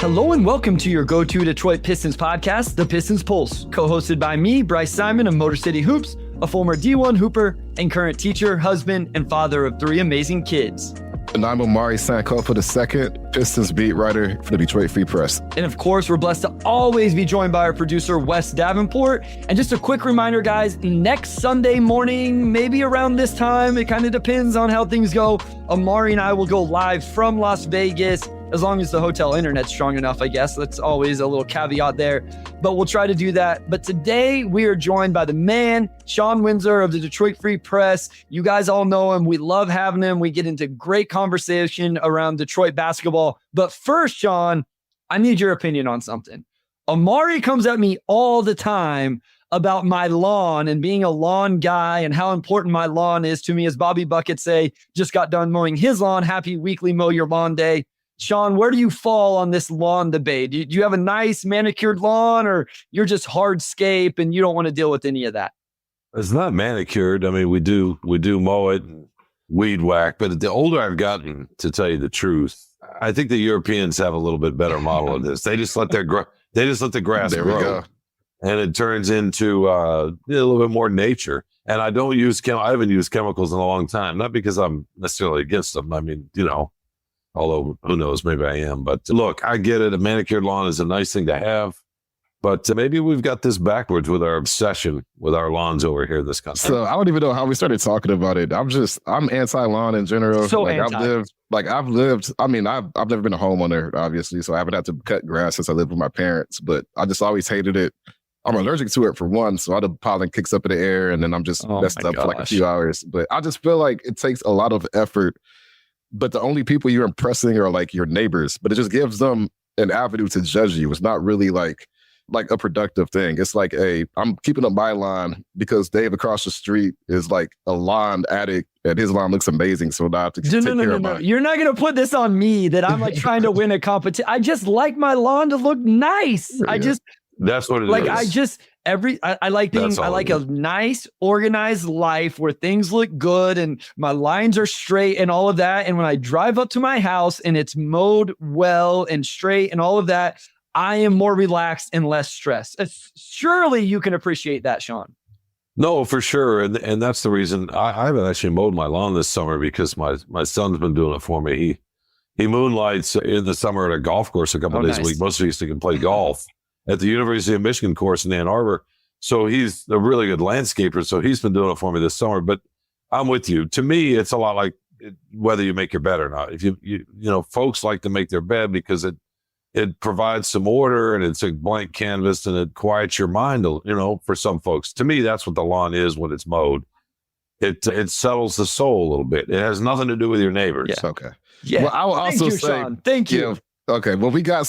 Hello and welcome to your go-to Detroit Pistons podcast, The Pistons Pulse, co-hosted by me, Bryce Simon of Motor City Hoops, a former D1 hooper and current teacher, husband, and father of 3 amazing kids. And I'm Omari Sankofa II, Pistons beat writer for the Detroit Free Press. And of course, we're blessed to always be joined by our producer, Wes Davenport. And just a quick reminder, guys, next Sunday morning, maybe around this time, it kind of depends on how things go, Omari and I will go live from Las Vegas, as long as the hotel internet's strong enough, I guess. That's always a little caveat there, but we'll try to do that. But today we are joined by the man, Shawn Windsor of the Detroit Free Press. You guys all know him. We love having him. We get into great conversation around Detroit basketball. But first, Shawn, I need your opinion on something. Omari comes at me all the time about my lawn and being a lawn guy and how important my lawn is to me. As Bobby Bucket say, just got done mowing his lawn. Happy weekly mow your lawn day. Shawn, where do you fall on this lawn debate? Do you have a nice manicured lawn, or you're just hardscape and you don't want to deal with any of that? It's not manicured. I mean, we do mow it and weed whack, but the older I've gotten, to tell you the truth, I think the Europeans have a little bit better model of this. They just let the grass grow, and it turns into a little bit more nature. And I don't use I haven't used chemicals in a long time, not because I'm necessarily against them. I mean, although who knows, maybe I am. But look, I get it. A manicured lawn is a nice thing to have. But maybe we've got this backwards with our obsession with our lawns over here in this country. So I don't even know how we started talking about it. I'm anti-lawn in general. So I've never been a homeowner, obviously, so I haven't had to cut grass since I lived with my parents, but I just always hated it. I'm allergic to it for one, so all the pollen kicks up in the air and then I'm just messed up for like a few hours. But I just feel like it takes a lot of effort. But the only people you're impressing are like your neighbors, but it just gives them an avenue to judge you. It's not really like a productive thing. It's like, I'm keeping up my lawn because Dave across the street is like a lawn addict and his lawn looks amazing. So now I have to take care of mine. You're not going to put this on me that I'm like trying to win a competition. I just like my lawn to look nice. Yeah. That's what it is. I like a nice, organized life where things look good and my lines are straight and all of that. And when I drive up to my house and it's mowed well and straight and all of that, I am more relaxed and less stressed. Surely you can appreciate that, Shawn. No, for sure. And that's the reason I haven't actually mowed my lawn this summer, because my son's been doing it for me. He moonlights in the summer at a golf course a couple of days a week. Most of us can play golf at the University of Michigan course in Ann Arbor. So he's a really good landscaper. So he's been doing it for me this summer. But I'm with you. To me, it's a lot like whether you make your bed or not. If you folks like to make their bed because it provides some order and it's a blank canvas and it quiets your mind, for some folks. To me, that's what the lawn is when it's mowed. It settles the soul a little bit. It has nothing to do with your neighbors. Yeah. Okay. Yeah. Well, I will also say, Shawn. Thank you. Okay, well, we got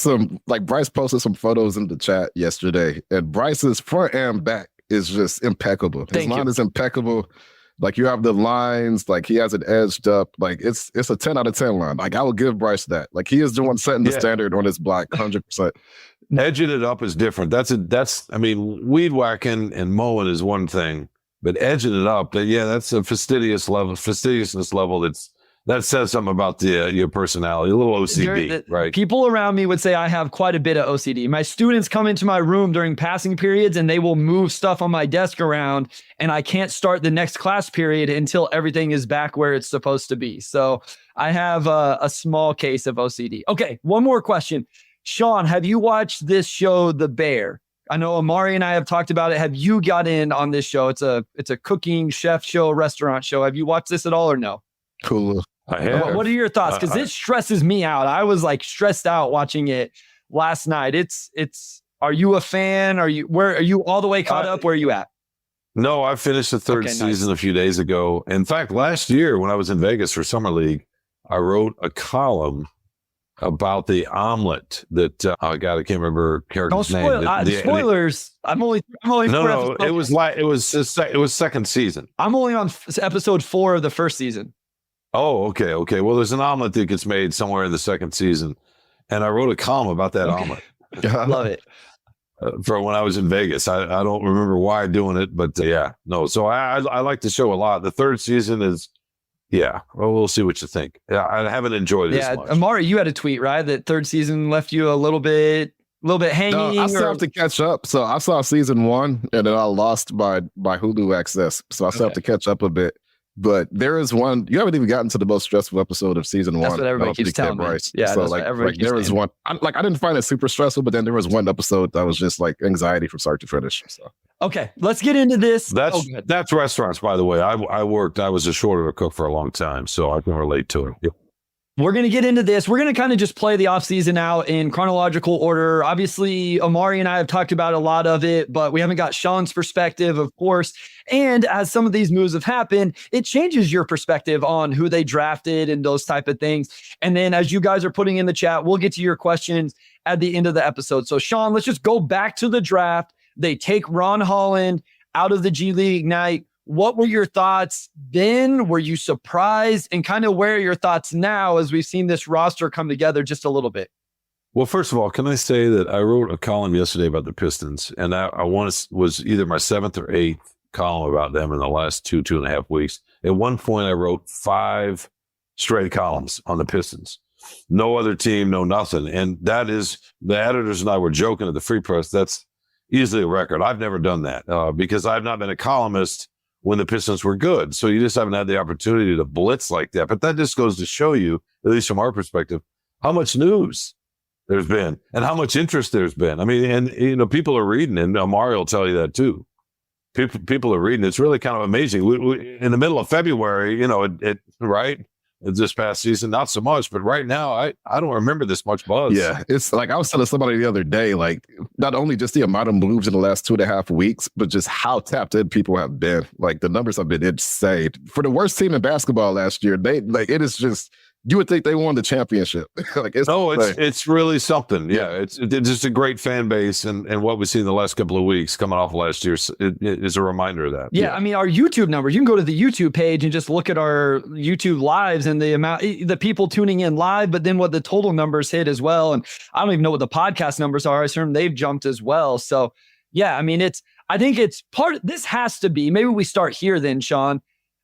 Bryce posted some photos in the chat yesterday, and Bryce's front and back is just impeccable. His line is impeccable. Like, you have the lines, like, he has it edged up. Like, it's a 10 out of 10 line. Like, I will give Bryce that. Like, he is the one setting the standard on his block, 100%. Edging it up is different. Weed whacking and mowing is one thing, but edging it up, that's a fastidiousness level that says something about your personality, a little OCD, right? People around me would say I have quite a bit of OCD. My students come into my room during passing periods and they will move stuff on my desk around, and I can't start the next class period until everything is back where it's supposed to be. So I have a small case of OCD. Okay, one more question. Shawn, have you watched this show, The Bear? I know Omari and I have talked about it. Have you got in on this show? It's a cooking chef show, restaurant show. Have you watched this at all or no? Cool. I have. What are your thoughts? Because it stresses me out. I was like stressed out watching it last night. Are you a fan? Are you all the way caught up? Where are you at? No, I finished the third season a few days ago. In fact, last year when I was in Vegas for Summer League, I wrote a column about the omelet that I can't remember character's name. Spoilers. I'm only. No. It was second season. I'm only on episode 4 of the first season. Oh, okay. Well, there's an omelet that gets made somewhere in the second season, and I wrote a column about that omelet. Love it. For when I was in Vegas. I don't remember why doing it, but So I like the show a lot. The third season is Yeah, well, we'll see what you think. Yeah, I haven't enjoyed it as much. Amari, you had a tweet, right? That third season left you a little bit hanging. No, I still have to catch up. So I saw season 1, and then I lost by Hulu access. So I still have to catch up a bit. But there is one. You haven't even gotten to the most stressful episode of season 1. That's what everybody keeps telling me. Yeah, so there was one. I didn't find it super stressful, but then there was one episode that was just like anxiety from start to finish. So. Okay, let's get into this. That's restaurants, by the way. I was a short order cook for a long time, so I can relate to it. Yep. We're going to get into this. We're going to kind of just play the offseason out in chronological order. Obviously, Omari and I have talked about a lot of it, but we haven't got Shawn's perspective, of course. And as some of these moves have happened, it changes your perspective on who they drafted and those type of things. And then as you guys are putting in the chat, we'll get to your questions at the end of the episode. So Shawn, let's just go back to the draft. They take Ron Holland out of the G League Ignite. What were your thoughts then? Were you surprised? And kind of where are your thoughts now as we've seen this roster come together just a little bit? Well, first of all, can I say that I wrote a column yesterday about the Pistons, and I was either my 7th or 8th column about them in the last 2.5 weeks. At one point, I wrote 5 straight columns on the Pistons. No other team, no nothing. And that is, the editors and I were joking at the Free Press. That's easily a record. I've never done that because I've not been a columnist when the Pistons were good. So you just haven't had the opportunity to blitz like that. But that just goes to show you, at least from our perspective, how much news there's been and how much interest there's been. I mean, and people are reading, and Omari will tell you that too. People are reading. It's really kind of amazing. We, in the middle of February, right? This past season, not so much, but right now, I don't remember this much buzz. Yeah, it's like I was telling somebody the other day, like not only just the amount of moves in the last 2.5 weeks, but just how tapped in people have been. Like the numbers have been insane. For the worst team in basketball last year, it is just, you would think they won the championship. It's really something. Yeah, it's just a great fan base, and what we've seen the last couple of weeks coming off last year is a reminder of that. Yeah, I mean, our YouTube numbers, you can go to the YouTube page and just look at our YouTube lives and the people tuning in live, but then what the total numbers hit as well. And I don't even know what the podcast numbers are. I assume they've jumped as well. So yeah, I mean, I think it's this has to be, maybe we start here then, Shawn.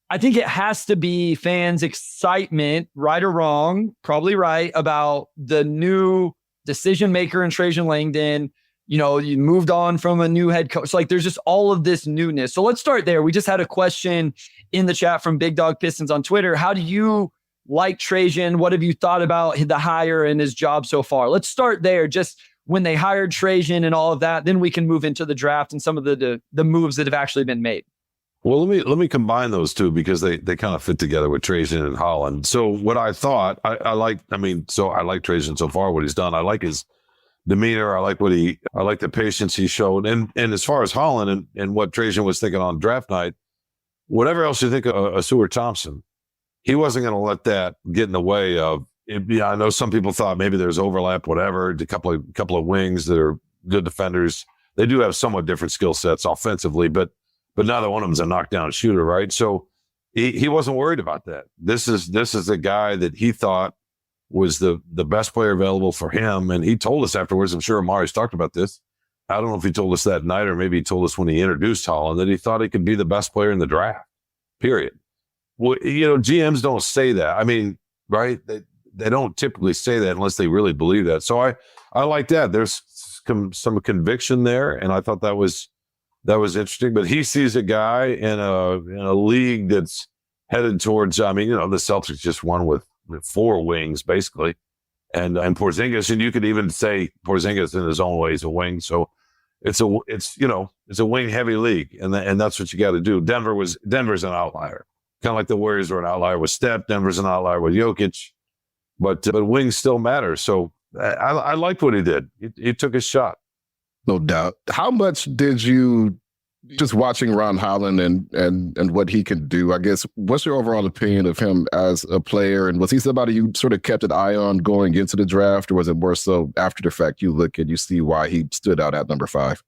I think it has to be fans' excitement, right or wrong, probably right, about the new decision maker in Trajan Langdon. You moved on from a new head coach. Like there's just all of this newness. So let's start there. We just had a question in the chat from Big Dog Pistons on Twitter. How do you like Trajan? What have you thought about the hire and his job so far? Let's start there. Just when they hired Trajan and all of that, then we can move into the draft and some of the moves that have actually been made. Well, let me combine those two because they kind of fit together with Trajan and Holland. So what I thought, I like Trajan so far, what he's done. I like his demeanor. I like the patience he showed. And as far as Holland and what Trajan was thinking on draft night, whatever else you think of Ausar Thompson, he wasn't going to let that get in the way of it. Yeah, I know some people thought maybe there's overlap, whatever, a couple of wings that are good defenders. They do have somewhat different skill sets offensively, but neither one of them's a knockdown shooter, right? So he wasn't worried about that. This is a guy that he thought was the best player available for him. And he told us afterwards, I'm sure Omari's talked about this. I don't know if he told us that night or maybe he told us when he introduced Holland that he thought he could be the best player in the draft, period. Well, GMs don't say that. I mean, right? They don't typically say that unless they really believe that. So I like that. There's some conviction there. And I thought that was interesting, but he sees a guy in a league that's headed towards, the Celtics just won with 4 wings basically. And Porzingis, and you could even say Porzingis in his own way is a wing. So it's a wing heavy league. And that's what you got to do. Denver's an outlier. Kind of like the Warriors were an outlier with Steph. Denver's an outlier with Jokic, but wings still matter. So I liked what he did. He took his shot. No doubt. How much did you, just watching Ron Holland and what he can do, I guess, what's your overall opinion of him as a player? And was he somebody you sort of kept an eye on going into the draft, or was it more so after the fact you look and you see why he stood out at number 5?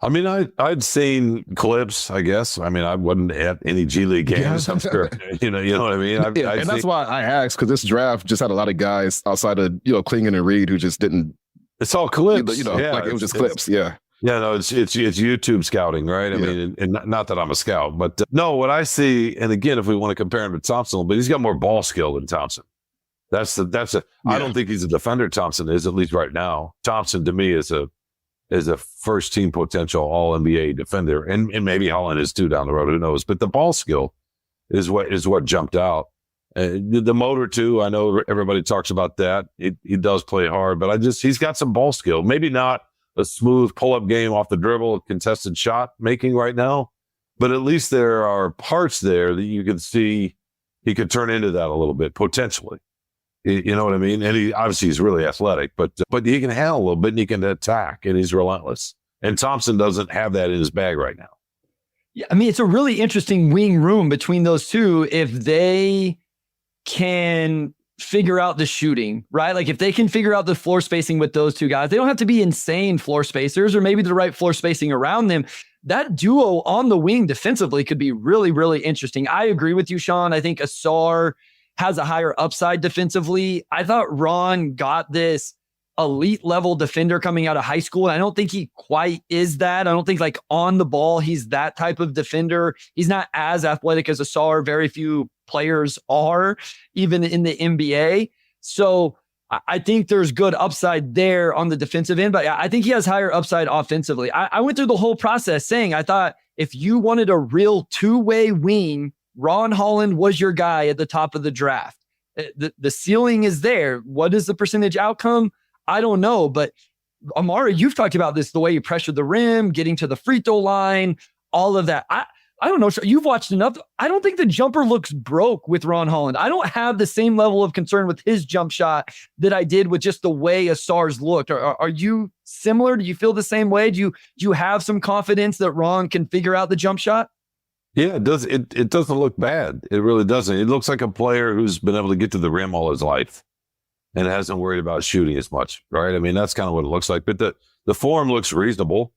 I mean, I'd seen clips, I guess. I mean, I wasn't at any G League games. I'm sure, you know what I mean? And that's why I asked, because this draft just had a lot of guys outside of, Klingon and Reed who just didn't. It's all clips. Like it was just clips. Yeah. Yeah, no, it's YouTube scouting, right? I mean, and not that I'm a scout, but no, what I see, and again, if we want to compare him to Thompson, but he's got more ball skill than Thompson. I don't think he's a defender. Thompson is, at least right now. Thompson to me is a first team potential All NBA defender, and maybe Holland is too down the road. Who knows? But the ball skill is what jumped out. The motor too. I know everybody talks about that. He does play hard, but he's got some ball skill. Maybe not a smooth pull-up game off the dribble, contested shot making right now, but at least there are parts there that you can see he could turn into that a little bit potentially. You know what I mean? And he's really athletic, but he can handle a little bit and he can attack and he's relentless. And Thompson doesn't have that in his bag right now. Yeah, I mean, it's a really interesting wing room between those two if they can figure out the shooting, right? Like if they can figure out the floor spacing with those two guys, they don't have to be insane floor spacers or maybe the right floor spacing around them. That duo on the wing defensively could be really, really interesting. I agree with you, Shawn. I think Ausar has a higher upside defensively. I thought Ron got this elite level defender coming out of high school. And I don't think he quite is that. I don't think like on the ball, he's that type of defender. He's not as athletic as Ausar. Very few players are, even in the NBA. So I think there's good upside there on the defensive end, but I think he has higher upside offensively. I went through the whole process saying, I thought if you wanted a real two-way wing, Ron Holland was your guy at the top of the draft. The ceiling is there. What is the percentage outcome? I don't know, but Omari, you've talked about this, the way you pressured the rim, getting to the free throw line, all of that. I don't know. You've watched enough. I don't think the jumper looks broke with Ron Holland. I don't have the same level of concern with his jump shot that I did with just the way Ausar's looked. Are you similar? Do you feel the same way? Do you have some confidence that Ron can figure out the jump shot? Yeah, it does. It doesn't look bad. It really doesn't. It looks like a player who's been able to get to the rim all his life and hasn't worried about shooting as much, right? I mean, that's kind of what it looks like. But the form looks reasonable.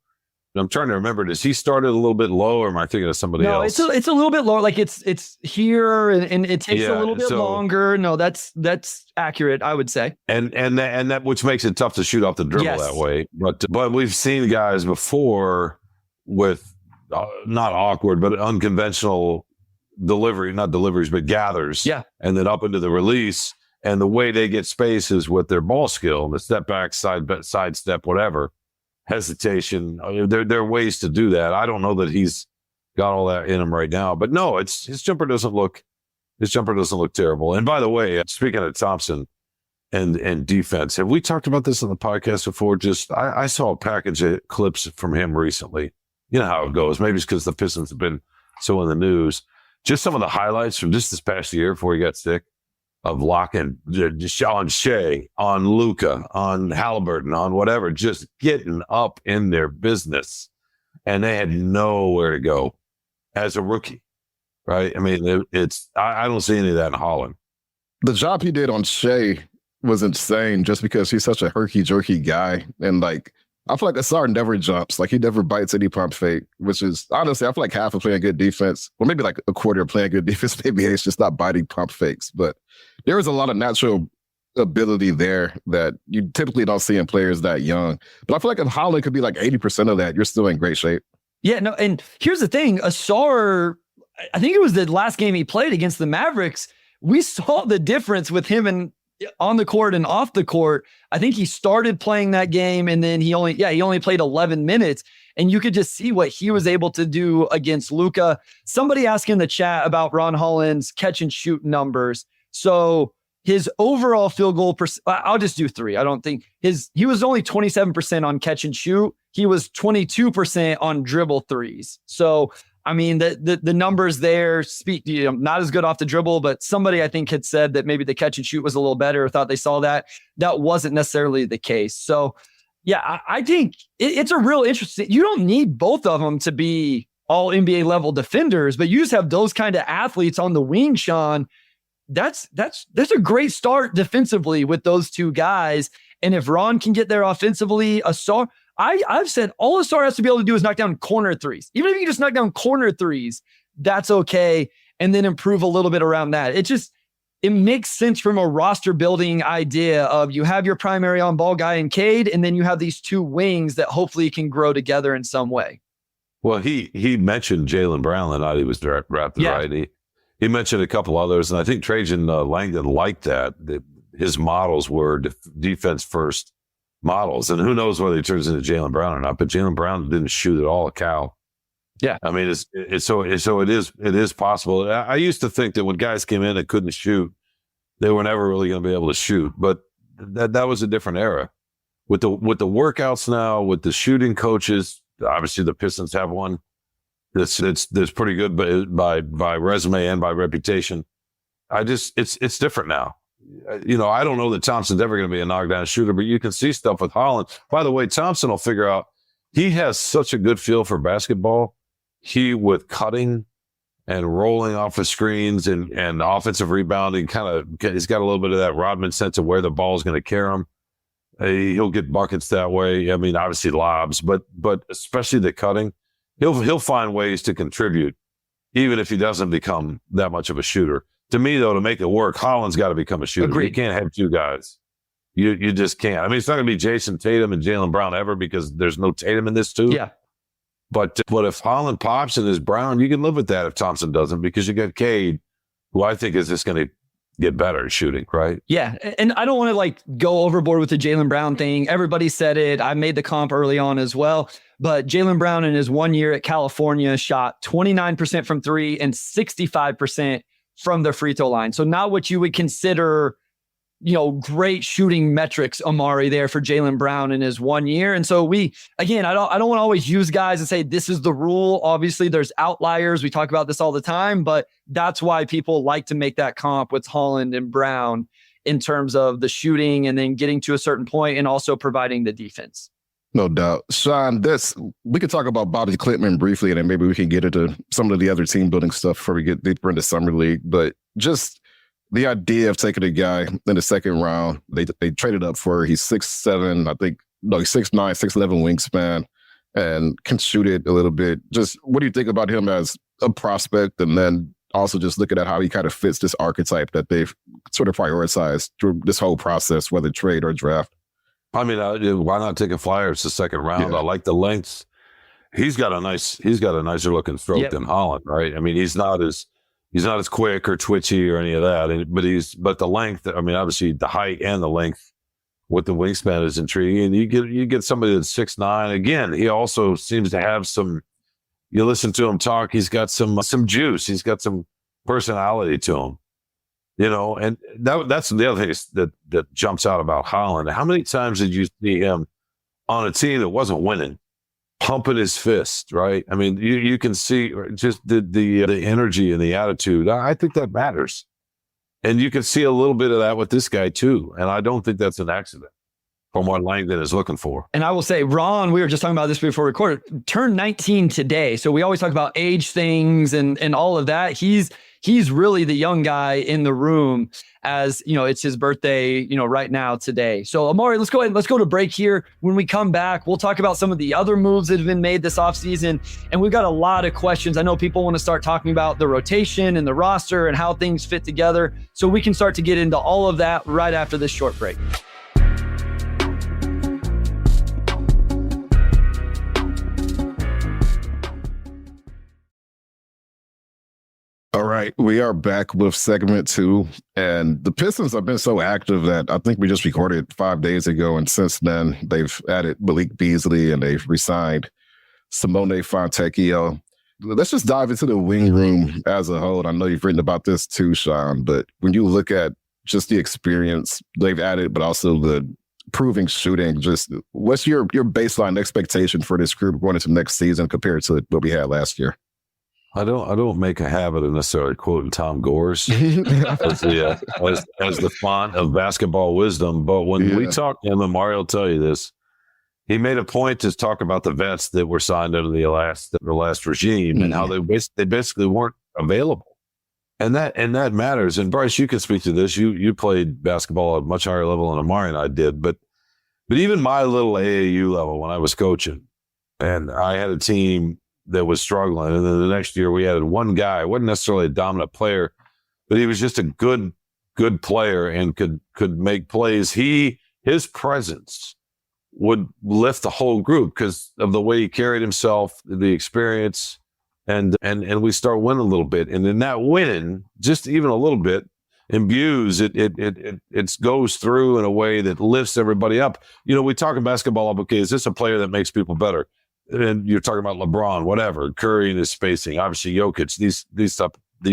I'm trying to remember, does he start it a little bit low, or am I thinking of somebody else? No, it's a little bit lower. Like it's here and it takes a little bit longer. No, that's accurate, I would say. And that which makes it tough to shoot off the dribble that way. But we've seen guys before with not awkward, but unconventional not deliveries, but gathers. Yeah. And then up into the release. And the way they get space is with their ball skill, the step back, side step, whatever. Hesitation. There are ways to do that. I don't know that he's got all that in him right now, but no, his jumper doesn't look terrible. And by the way, speaking of Thompson and defense, have we talked about this on the podcast before? Just I saw a package of clips from him recently. You know how it goes. Maybe it's because the Pistons have been so in the news. Just some of the highlights from just this past year before he got sick of locking on Shea, on Luka, on Halliburton, on whatever, just getting up in their business. And they had nowhere to go as a rookie, right? I mean, I don't see any of that in Holland. The job he did on Shea was insane just because he's such a herky-jerky guy. And like, I feel like Ausar never jumps. Like, he never bites any pump fake, which is, honestly, I feel like half of playing good defense, or maybe like a quarter of playing good defense, maybe it's just not biting pump fakes. But there is a lot of natural ability there that you typically don't see in players that young. But I feel like if Holland could be like 80% of that, you're still in great shape. Yeah, no, and here's the thing. Ausar, I think it was the last game he played against the Mavericks. We saw the difference with him and on the court and off the court. I think he started playing that game and then he only played 11 minutes, and you could just see what he was able to do against Luka. Somebody asked in the chat about Ron Holland's catch and shoot numbers. So his overall field goal, I'll just do 3. I don't think he was only 27% on catch and shoot. He was 22% on dribble threes. So I mean, the numbers there speak, not as good off the dribble, but somebody I think had said that maybe the catch and shoot was a little better, thought they saw that. That wasn't necessarily the case. So yeah, I think it's a real interesting, you don't need both of them to be all NBA level defenders, but you just have those kind of athletes on the wing, Shawn. That's a great start defensively with those two guys. And if Ron can get there offensively, Ausar, I've said all Ausar has to be able to do is knock down corner threes. Even if you can just knock down corner threes, that's okay. And then improve a little bit around that. it makes sense from a roster building idea of you have your primary on ball guy in Cade, and then you have these two wings that hopefully can grow together in some way. Well, he mentioned Jaylen Brown the night he was drafted, right? He mentioned a couple others, and I think Trajan Langdon liked that his models were defense first models, and who knows whether he turns into Jaylen Brown or not. But Jaylen Brown didn't shoot at all, Cal. Yeah, I mean, it is possible. I used to think that when guys came in that couldn't shoot, they were never really going to be able to shoot. But that was a different era. With the workouts now, with the shooting coaches, obviously the Pistons have one that's pretty good by resume and by reputation. It's different now. I don't know that Thompson's ever going to be a knockdown shooter, but you can see stuff with Holland. By the way, Thompson will figure out. He has such a good feel for basketball. With cutting and rolling off of screens and offensive rebounding, he's got a little bit of that Rodman sense of where the ball is going to carry him. He'll get buckets that way. I mean, obviously lobs, but especially the cutting, he'll find ways to contribute, even if he doesn't become that much of a shooter. To me, though, to make it work, Holland's got to become a shooter. Agreed. You can't have two guys. You just can't. I mean, it's not going to be Jason Tatum and Jaylen Brown ever because there's no Tatum in this too. Yeah. But if Holland pops and is Brown, you can live with that if Thompson doesn't, because you got Cade, who I think is just going to get better at shooting, right? Yeah. And I don't want to go overboard with the Jaylen Brown thing. Everybody said it. I made the comp early on as well. But Jaylen Brown in his 1 year at California shot 29% from three and 65% from the free throw line. So not what you would consider, great shooting metrics, Omari, there for Jaylen Brown in his 1 year. And so I don't want to always use guys and say this is the rule. Obviously there's outliers. We talk about this all the time, but that's why people like to make that comp with Holland and Brown in terms of the shooting and then getting to a certain point and also providing the defense. No doubt. Shawn, we could talk about Bobby Clintman briefly, and then maybe we can get into some of the other team building stuff before we get deeper into Summer League. But just the idea of taking a guy in the second round, they traded up for, he's 6'7", I think, no, he's 6'9", 6'11" wingspan, and can shoot it a little bit. Just what do you think about him as a prospect? And then also just looking at how he kind of fits this archetype that they've sort of prioritized through this whole process, whether trade or draft. I mean, why not take a flyer? It's the second round. Yeah. I like the lengths. He's got a nicer looking stroke than Holland, right? I mean, he's not as quick or twitchy or any of that. But the length, I mean, obviously the height and the length with the wingspan is intriguing. And you get somebody that's 6'9". Again, he also seems to have some, you listen to him talk, he's got some juice. He's got some personality to him. And that's the other thing that jumps out about Holland. How many times did you see him on a team that wasn't winning, pumping his fist, right? I mean, you can see just the energy and the attitude. I think that matters. And you can see a little bit of that with this guy too. And I don't think that's an accident from what Langdon is looking for. And I will say, Ron, we were just talking about this before we recorded, turned 19 today. So we always talk about age things and all of that. He's really the young guy in the room, as it's his birthday, right now today. So Omari, let's go to break here. When we come back, we'll talk about some of the other moves that have been made this offseason. And we've got a lot of questions. I know people want to start talking about the rotation and the roster and how things fit together. So we can start to get into all of that right after this short break. All right, we are back with segment 2, and the Pistons have been so active that I think we just recorded 5 days ago, and since then they've added Malik Beasley and they've re-signed Simone Fontecchio. Let's just dive into the wing room as a whole. I know you've written about this too, Shawn, but when you look at just the experience they've added, but also the proving shooting, just what's your baseline expectation for this group going into next season compared to what we had last year? I don't make a habit of necessarily quoting Tom Gores as the font of basketball wisdom. But when we talk to him, and Mario will tell you this, he made a point to talk about the vets that were signed under the last regime and how they basically weren't available. And that matters. And Bryce, you can speak to this. You played basketball at a much higher level than Omari and I did. But even my little AAU level when I was coaching, and I had a team that was struggling. And then the next year we added one guy, wasn't necessarily a dominant player, but he was just a good good player and could make plays, his presence would lift the whole group because of the way he carried himself, the experience, and we start winning a little bit. And in that winning, just even a little bit, imbues it goes through in a way that lifts everybody up. You know, we talk in basketball, okay, is this a player that makes people better? And you're talking about LeBron, whatever, Curry and his spacing, obviously Jokic, these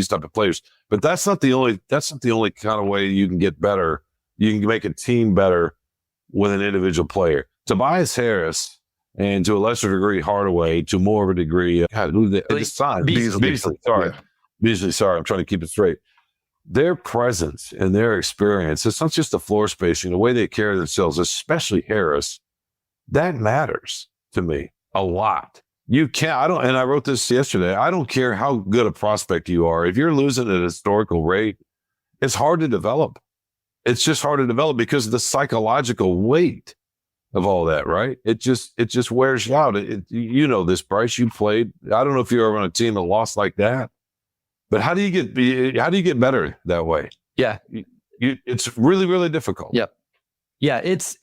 type of players. But that's not the only kind of way you can get better. You can make a team better with an individual player. Tobias Harris, and to a lesser degree Hardaway, to more of a degree, Beasley. Sorry, I'm trying to keep it straight. Their presence and their experience, it's not just the floor spacing, the way they carry themselves, especially Harris, that matters to me a lot. And I wrote this yesterday, I don't care how good a prospect you are. If you're losing at a historical rate, it's hard to develop. It's just hard to develop because of the psychological weight of all that, right? It just wears you out. You know this, Bryce, you played. I don't know if you're ever on a team that lost like that. But how do you get better that way? Yeah, it's really, really difficult. Yep. Yeah, it's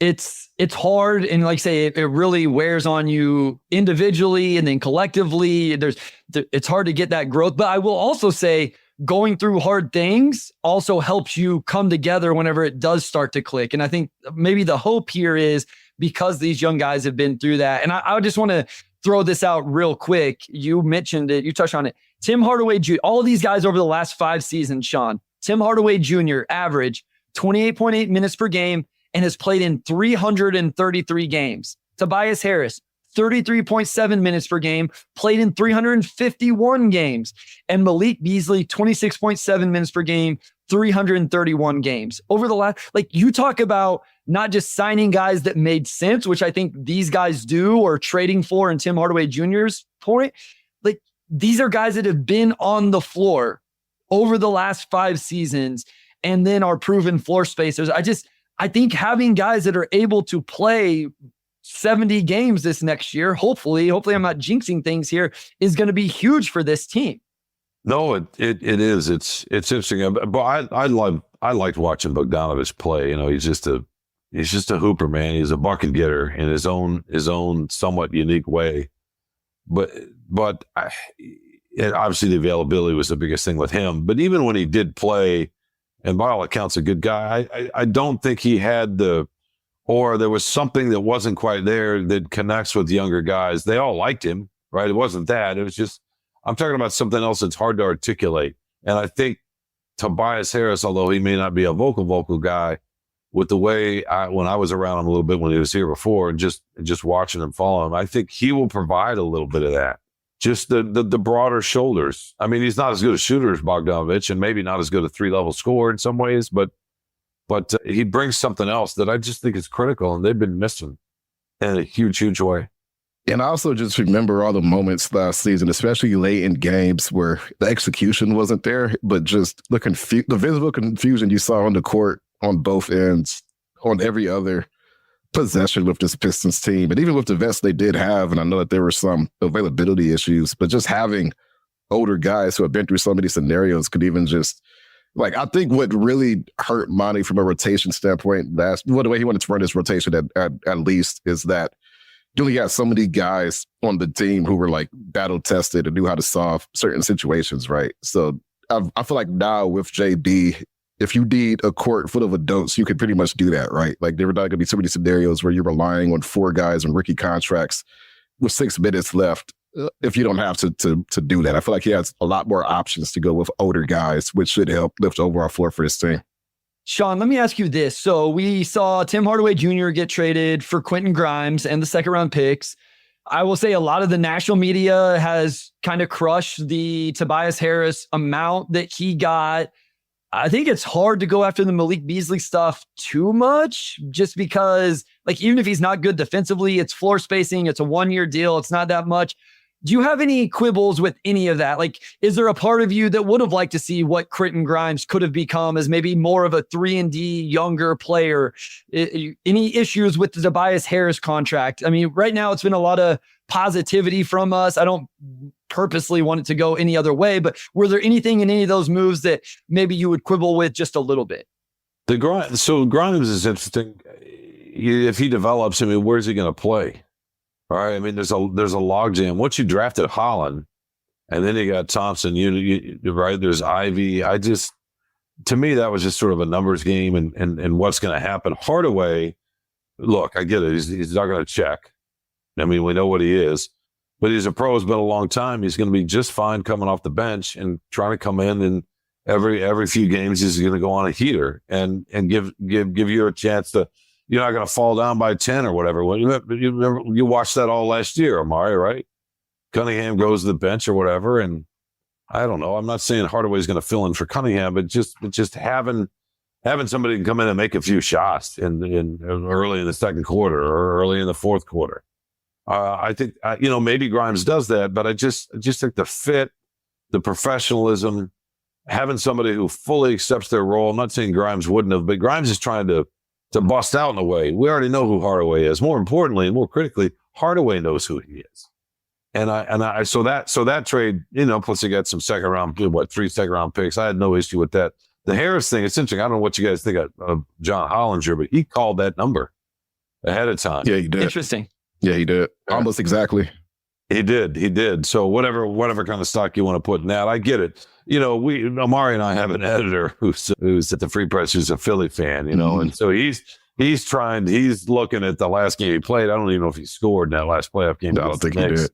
hard, and like I say, it really wears on you individually and then collectively. It's hard to get that growth. But I will also say, going through hard things also helps you come together whenever it does start to click. And I think maybe the hope here is because these young guys have been through that. And I just want to throw this out real quick. You mentioned it. You touched on it. Tim Hardaway Jr., all of these guys over the last 5 seasons, Shawn. Tim Hardaway Jr. average 28.8 minutes per game and has played in 333 games. Tobias Harris, 33.7 minutes per game, played in 351 games. And Malik Beasley, 26.7 minutes per game, 331 games. Over the last, you talk about not just signing guys that made sense, which I think these guys do, or trading for, in Tim Hardaway Jr.'s point. These are guys that have been on the floor over the last 5 seasons and then are proven floor spacers. I think having guys that are able to play 70 games this next year, hopefully I'm not jinxing things here, is going to be huge for this team. No, it is. It's interesting. But I liked watching Bogdanovich play. You know, he's just a hooper, man. He's a bucket getter in his own somewhat unique way. But obviously the availability was the biggest thing with him. But even when he did play, and by all accounts, a good guy, I don't think he had or there was something that wasn't quite there that connects with younger guys. They all liked him, right? It wasn't that. It was just, I'm talking about something else that's hard to articulate. And I think Tobias Harris, although he may not be a vocal guy, with the way when I was around him a little bit when he was here before, and just watching him follow him, I think he will provide a little bit of that. Just the broader shoulders. I mean, he's not as good a shooter as Bogdanovich, and maybe not as good a 3-level scorer in some ways, but he brings something else that I just think is critical, and they've been missing in a huge way. And I also just remember all the moments last season, especially late in games where the execution wasn't there, but just the visible confusion you saw on the court on both ends, on every other possession with this Pistons team. And even with the vets they did have, and I know that there were some availability issues, but just having older guys who have been through so many scenarios could even just, I think what really hurt Monty from a rotation standpoint the way he wanted to run his rotation at least, is that you only got so many guys on the team who were battle tested and knew how to solve certain situations, right? So I feel like now with JB, if you need a court full of adults, you could pretty much do that, right? There were not going to be so many scenarios where you're relying on 4 guys on rookie contracts with 6 minutes left if you don't have to do that. I feel like he has a lot more options to go with older guys, which should help lift overall floor for his team. Shawn, let me ask you this. So we saw Tim Hardaway Jr. get traded for Quentin Grimes and the 2nd-round picks. I will say a lot of the national media has kind of crushed the Tobias Harris amount that he got. I think it's hard to go after the Malik Beasley stuff too much, just because, even if he's not good defensively, it's floor spacing, it's a 1-year deal, it's not that much. Do you have any quibbles with any of that? Is there a part of you that would have liked to see what Quentin Grimes could have become as maybe more of a 3-and-D younger player? Any issues with the Tobias Harris contract? I mean, right now it's been a lot of positivity from us. I don't purposely want it to go any other way. But were there anything in any of those moves that maybe you would quibble with just a little bit? So Grimes is interesting. If he develops, I mean, where's he going to play? All right. I mean, there's a logjam. Once you drafted Holland, and then you got Thompson, you right? There's Ivy. To me, that was just sort of a numbers game and what's going to happen. Hardaway, look, I get it. He's not going to check. I mean, we know what he is, but he's a pro. It's been a long time. He's going to be just fine coming off the bench and trying to come in, and every few games he's going to go on a heater and give you a chance to. You're not going to fall down by 10 or whatever. You watched that all last year, Omari, right? Cunningham goes to the bench or whatever, and I don't know. I'm not saying Hardaway's going to fill in for Cunningham, but just having somebody come in and make a few shots in early in the second quarter or early in the fourth quarter. I think maybe Grimes does that, but I just think the fit, the professionalism, having somebody who fully accepts their role. I'm not saying Grimes wouldn't have, but Grimes is trying to bust out in a way. We already know who Hardaway is. More importantly and more critically, Hardaway knows who he is. So that trade, plus he got some 3 second round picks. I had no issue with that. The Harris thing, it's interesting. I don't know what you guys think of John Hollinger, but he called that number ahead of time. Yeah, he did. Interesting. Yeah, he did. Almost exactly. He did. So whatever kind of stock you want to put in that, I get it. Omari and I have an editor who's at the Free Press, who's a Philly fan, and so he's looking at the last game he played. I don't even know if he scored in that last playoff game. No, I don't think he did.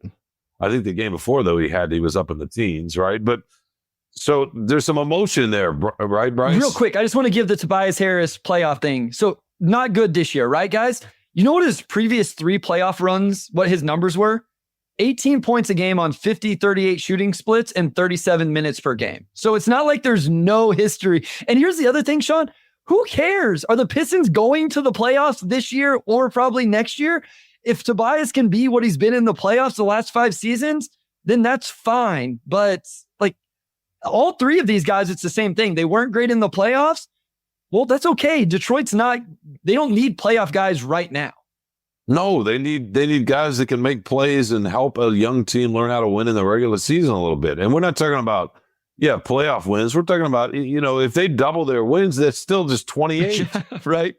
I think the game before, though, he was up in the teens, right? But so there's some emotion there, right, Bryce? Real quick, I just want to give the Tobias Harris playoff thing. So not good this year, right, guys? You know what his previous 3 playoff runs, what his numbers were? 18 points a game on 50, 38 shooting splits and 37 minutes per game. So it's not like there's no history. And here's the other thing, Shawn. Who cares? Are the Pistons going to the playoffs this year or probably next year? If Tobias can be what he's been in the playoffs the last 5 seasons, then that's fine. But like all 3 of these guys, it's the same thing. They weren't great in the playoffs. Well, that's okay. Detroit's they don't need playoff guys right now. No, they need guys that can make plays and help a young team learn how to win in the regular season a little bit. And we're not talking about, playoff wins. We're talking about, if they double their wins, that's still just 28, right?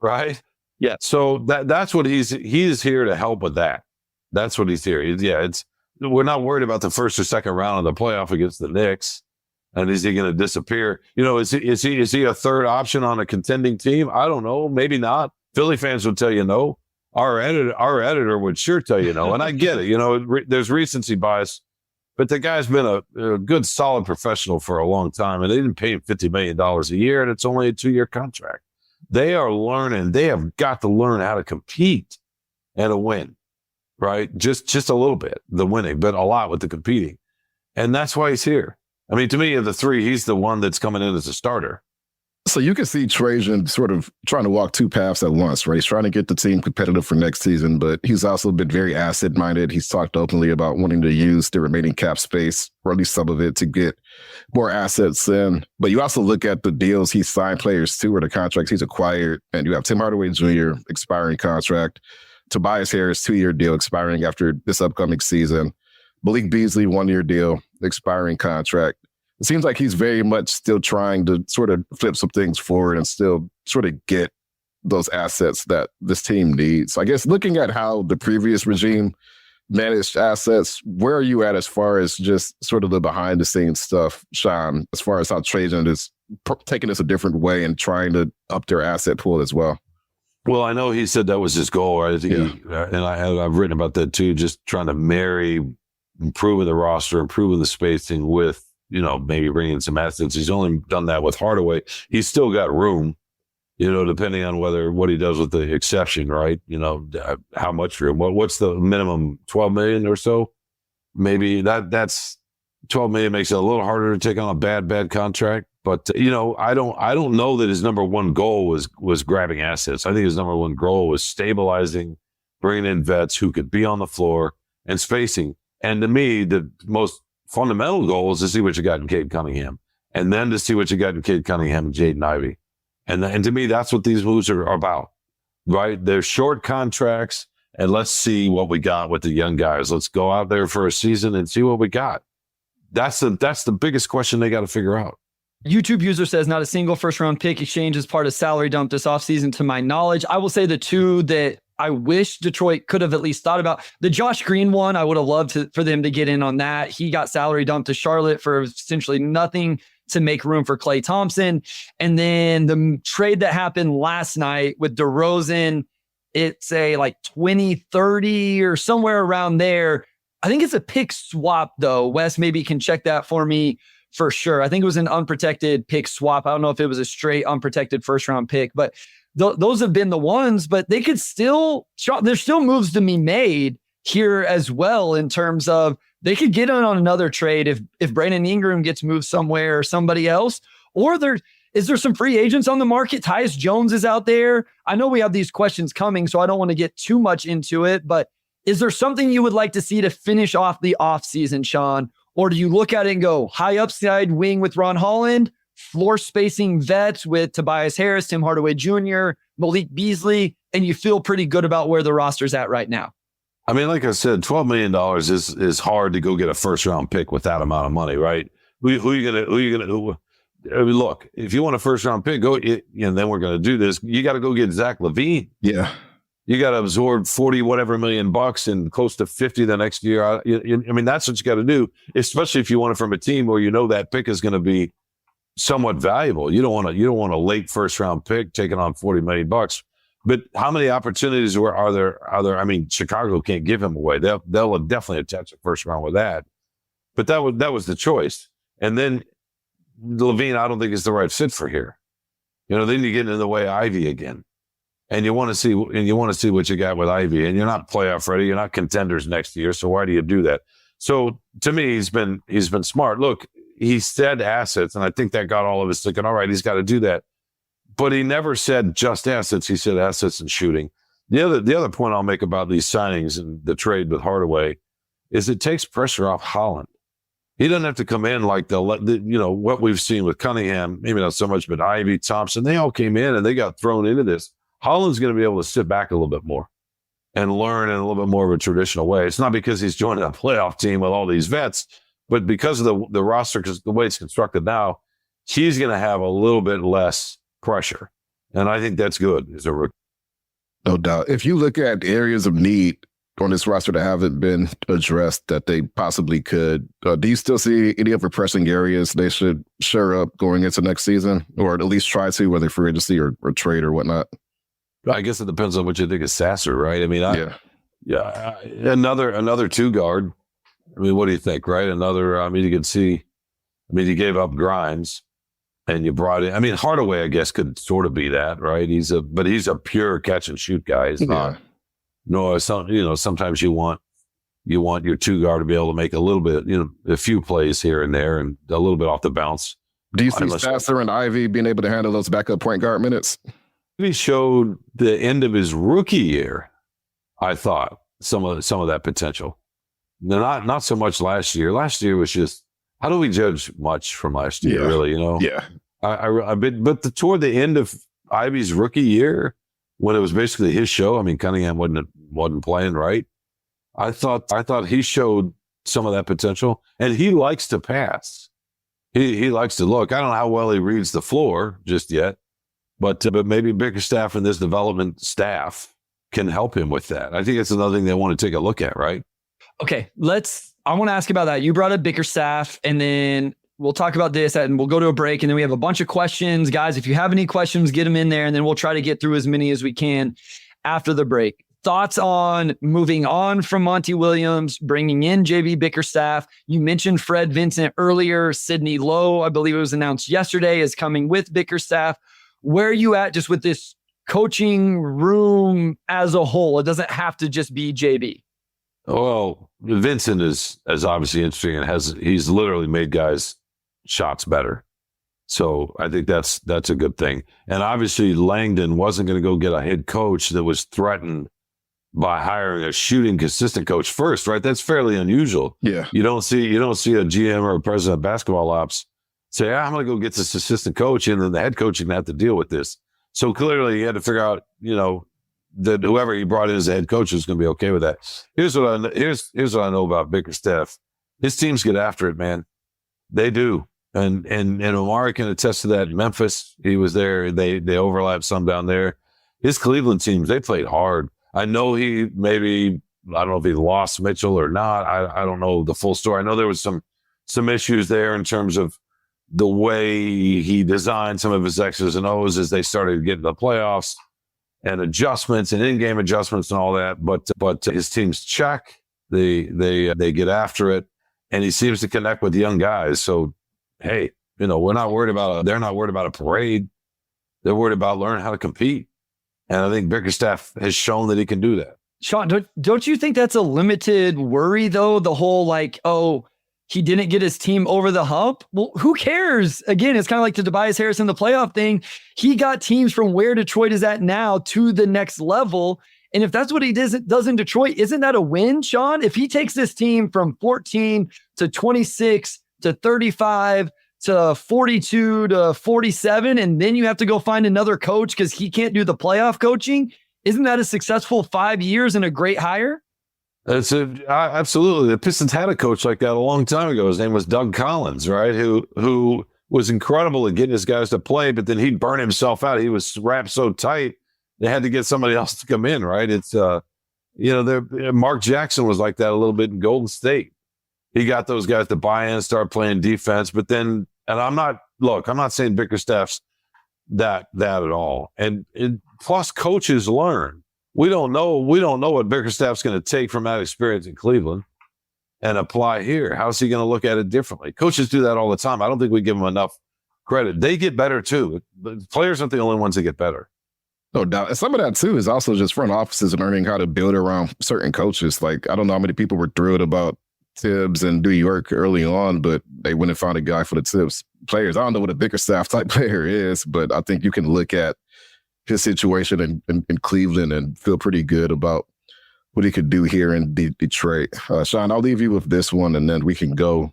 Right. Yeah. So that's what he's here to help with that. That's what he's here. We're not worried about the first or second round of the playoff against the Knicks. And is he going to disappear? Is he a third option on a contending team? I don't know. Maybe not. Philly fans would tell you no. Our editor would sure tell you no. And I get it. There's recency bias, but the guy's been a good, solid professional for a long time, and they didn't pay him $50 million a year, and it's only a 2-year contract. They are learning. They have got to learn how to compete and to win, right? Just a little bit, the winning, but a lot with the competing. And that's why he's here. I mean, to me, of the 3, he's the one that's coming in as a starter. So you can see Trajan sort of trying to walk 2 paths at once, right? He's trying to get the team competitive for next season, but he's also been very asset-minded. He's talked openly about wanting to use the remaining cap space, or at least some of it, to get more assets in. But you also look at the deals he's signed players to, or the contracts he's acquired, and you have Tim Hardaway Jr. expiring contract, Tobias Harris 2-year deal expiring after this upcoming season, Malik Beasley 1-year deal expiring contract. It seems like he's very much still trying to sort of flip some things forward and still sort of get those assets that this team needs. So I guess looking at how the previous regime managed assets, where are you at as far as just sort of the behind the scenes stuff, Shawn, as far as how Trajan is taking this a different way and trying to up their asset pool as well? Well, I know he said that was his goal. Right? I think I've written about that too, just trying to marry improving the roster, improving the spacing with, maybe bringing in some assets. He's only done that with Hardaway. He's still got room, depending on what he does with the exception, right? How much room? What's the minimum? 12 million or so? Maybe that's 12 million makes it a little harder to take on a bad contract. But, I don't know that his number one goal was grabbing assets. I think his number one goal was stabilizing, bringing in vets who could be on the floor and spacing. And to me, the most fundamental goal is to see what you got in Cade Cunningham, and then to see what you got in Cade Cunningham and Jaden Ivey. And to me, that's what these moves are about, right? They're short contracts. and let's see what we got with the young guys. Let's go out there for a season and see what we got. That's the biggest question they got to figure out. YouTube user says not a single first round pick exchange as part of salary dump this offseason to my knowledge. I will say the two that I wish Detroit could have at least thought about. The Josh Green one, I would have loved for them to get in on that. He got salary dumped to Charlotte for essentially nothing to make room for Klay Thompson. And then the trade that happened last night with DeRozan, it's a like 2030 or somewhere around there. I think it's a pick swap though. Wes maybe can check that for me for sure. I think it was an unprotected pick swap. I don't know if it was a straight unprotected first round pick, but those have been the ones, but they could still, there's still moves to be made here as well in terms of they could get on another trade if Brandon Ingram gets moved somewhere or somebody else, or is there some free agents on the market? Tyus Jones is out there. I know we have these questions coming, so I don't want to get too much into it, but is there something you would like to see to finish off the offseason, Shawn? Or do you look at it and go high upside wing with Ron Holland, floor spacing vets with Tobias Harris, Tim Hardaway Jr., Malik Beasley, and you feel pretty good about where the roster's at right now? I mean, like I said, $12 million is hard to go get a first round pick with that amount of money, right? Who are you gonna? I mean, look, if you want a first round pick, go. And then we're gonna do this. You got to go get Zach LaVine. Yeah, you got to absorb 40 whatever million bucks and close to 50 the next year. I mean, that's what you got to do, especially if you want it from a team where you know that pick is going to be somewhat valuable. You don't want a late first round pick taking on 40 million bucks. But how many opportunities are there? I mean, Chicago can't give him away. They'll definitely attach a first round with that. But that was the choice. And then LaVine, I don't think is the right fit for here. Then you get in the way of Ivy again. And you want to see what you got with Ivy, and you're not playoff ready. You're not contenders next year. So why do you do that? So to me, he's been smart. Look, he said assets, and I think that got all of us thinking, all right, he's got to do that. But he never said just assets. He said assets and shooting. The other point I'll make about these signings and the trade with Hardaway is it takes pressure off Holland. He doesn't have to come in like what we've seen with Cunningham, maybe not so much, but Ivy, Thompson, they all came in and they got thrown into this. Holland's going to be able to sit back a little bit more and learn in a little bit more of a traditional way. It's not because he's joining a playoff team with all these vets, but because of the roster, because the way it's constructed now, he's going to have a little bit less pressure. And I think that's good as a rookie. No doubt. If you look at areas of need on this roster that haven't been addressed that they possibly could, do you still see any other pressing areas they should shore up going into next season, or at least try to, whether free agency or trade or whatnot? I guess it depends on what you think of Sasser, right? I mean, another two guard. I mean, what do you think, right? You can see, you gave up Grimes and you brought in, Hardaway, I guess, could sort of be that, right? He's a pure catch and shoot guy. He's not. No, sometimes you want your two guard to be able to make a little bit, a few plays here and there and a little bit off the bounce. Do you see Sasser and Ivy being able to handle those backup point guard minutes? He showed the end of his rookie year, I thought, some of that potential. Not so much last year. Last year was just, how do we judge much from last year, really, Yeah. But toward the end of Ivy's rookie year, when it was basically his show, Cunningham wasn't playing, right? I thought he showed some of that potential, and he likes to pass. He likes to look. I don't know how well he reads the floor just yet. But maybe Bickerstaff and this development staff can help him with that. I think it's another thing they want to take a look at, right? Okay, I want to ask about that. You brought up Bickerstaff, and then we'll talk about this, and we'll go to a break, and then we have a bunch of questions. Guys, if you have any questions, get them in there, and then we'll try to get through as many as we can after the break. Thoughts on moving on from Monty Williams, bringing in JB Bickerstaff? You mentioned Fred Vincent earlier. Sidney Lowe, I believe it was announced yesterday, is coming with Bickerstaff. Where are you at just with this coaching room as a whole? It doesn't have to just be JB. Well, Vincent is obviously interesting and he's literally made guys' shots better. So I think that's a good thing. And obviously Langdon wasn't going to go get a head coach that was threatened by hiring a shooting consistent coach first, right? That's fairly unusual. Yeah. You don't see a GM or a president of basketball ops say, I'm going to go get this assistant coach, and then the head coach is going to have to deal with this. So clearly he had to figure out, that whoever he brought in as a head coach is going to be okay with that. Here's what I know about Bickerstaff. His teams get after it, man. They do. And Omari can attest to that. In Memphis, he was there. They overlapped some down there. His Cleveland teams, they played hard. I know I don't know if he lost Mitchell or not. I don't know the full story. I know there was some issues there in terms of the way he designed some of his X's and O's as they started getting the playoffs and adjustments and in-game adjustments and all that. But his teams check. They get after it, and he seems to connect with young guys. So, hey, they're not worried about a parade. They're worried about learning how to compete. And I think Bickerstaff has shown that he can do that. Shawn, don't you think that's a limited worry, though? The whole he didn't get his team over the hump. Well, who cares? Again, it's kind of like the Tobias Harris in the playoff thing. He got teams from where Detroit is at now to the next level. And if that's what he does in Detroit, isn't that a win, Shawn? If he takes this team from 14 to 26 to 35 to 42 to 47, and then you have to go find another coach because he can't do the playoff coaching, isn't that a successful 5 years and a great hire? Absolutely. The Pistons had a coach like that a long time ago. His name was Doug Collins, right? Who was incredible at getting his guys to play, but then he'd burn himself out. He was wrapped so tight, they had to get somebody else to come in, right? It's, Mark Jackson was like that a little bit in Golden State. He got those guys to buy in and start playing defense, but then, and I'm not saying Bickerstaff's that at all. And plus coaches learn. We don't know what Bickerstaff's going to take from that experience in Cleveland and apply here. How's he going to look at it differently? Coaches do that all the time. I don't think we give them enough credit. They get better too. The players aren't the only ones that get better. No doubt. And some of that too is also just front offices learning how to build around certain coaches. Like, I don't know how many people were thrilled about Tibbs and New York early on, but they went and found a guy for the Tibbs players. I don't know what a Bickerstaff type player is, but I think you can look at his situation in Cleveland and feel pretty good about what he could do here in Detroit. Shawn, I'll leave you with this one, and then we can go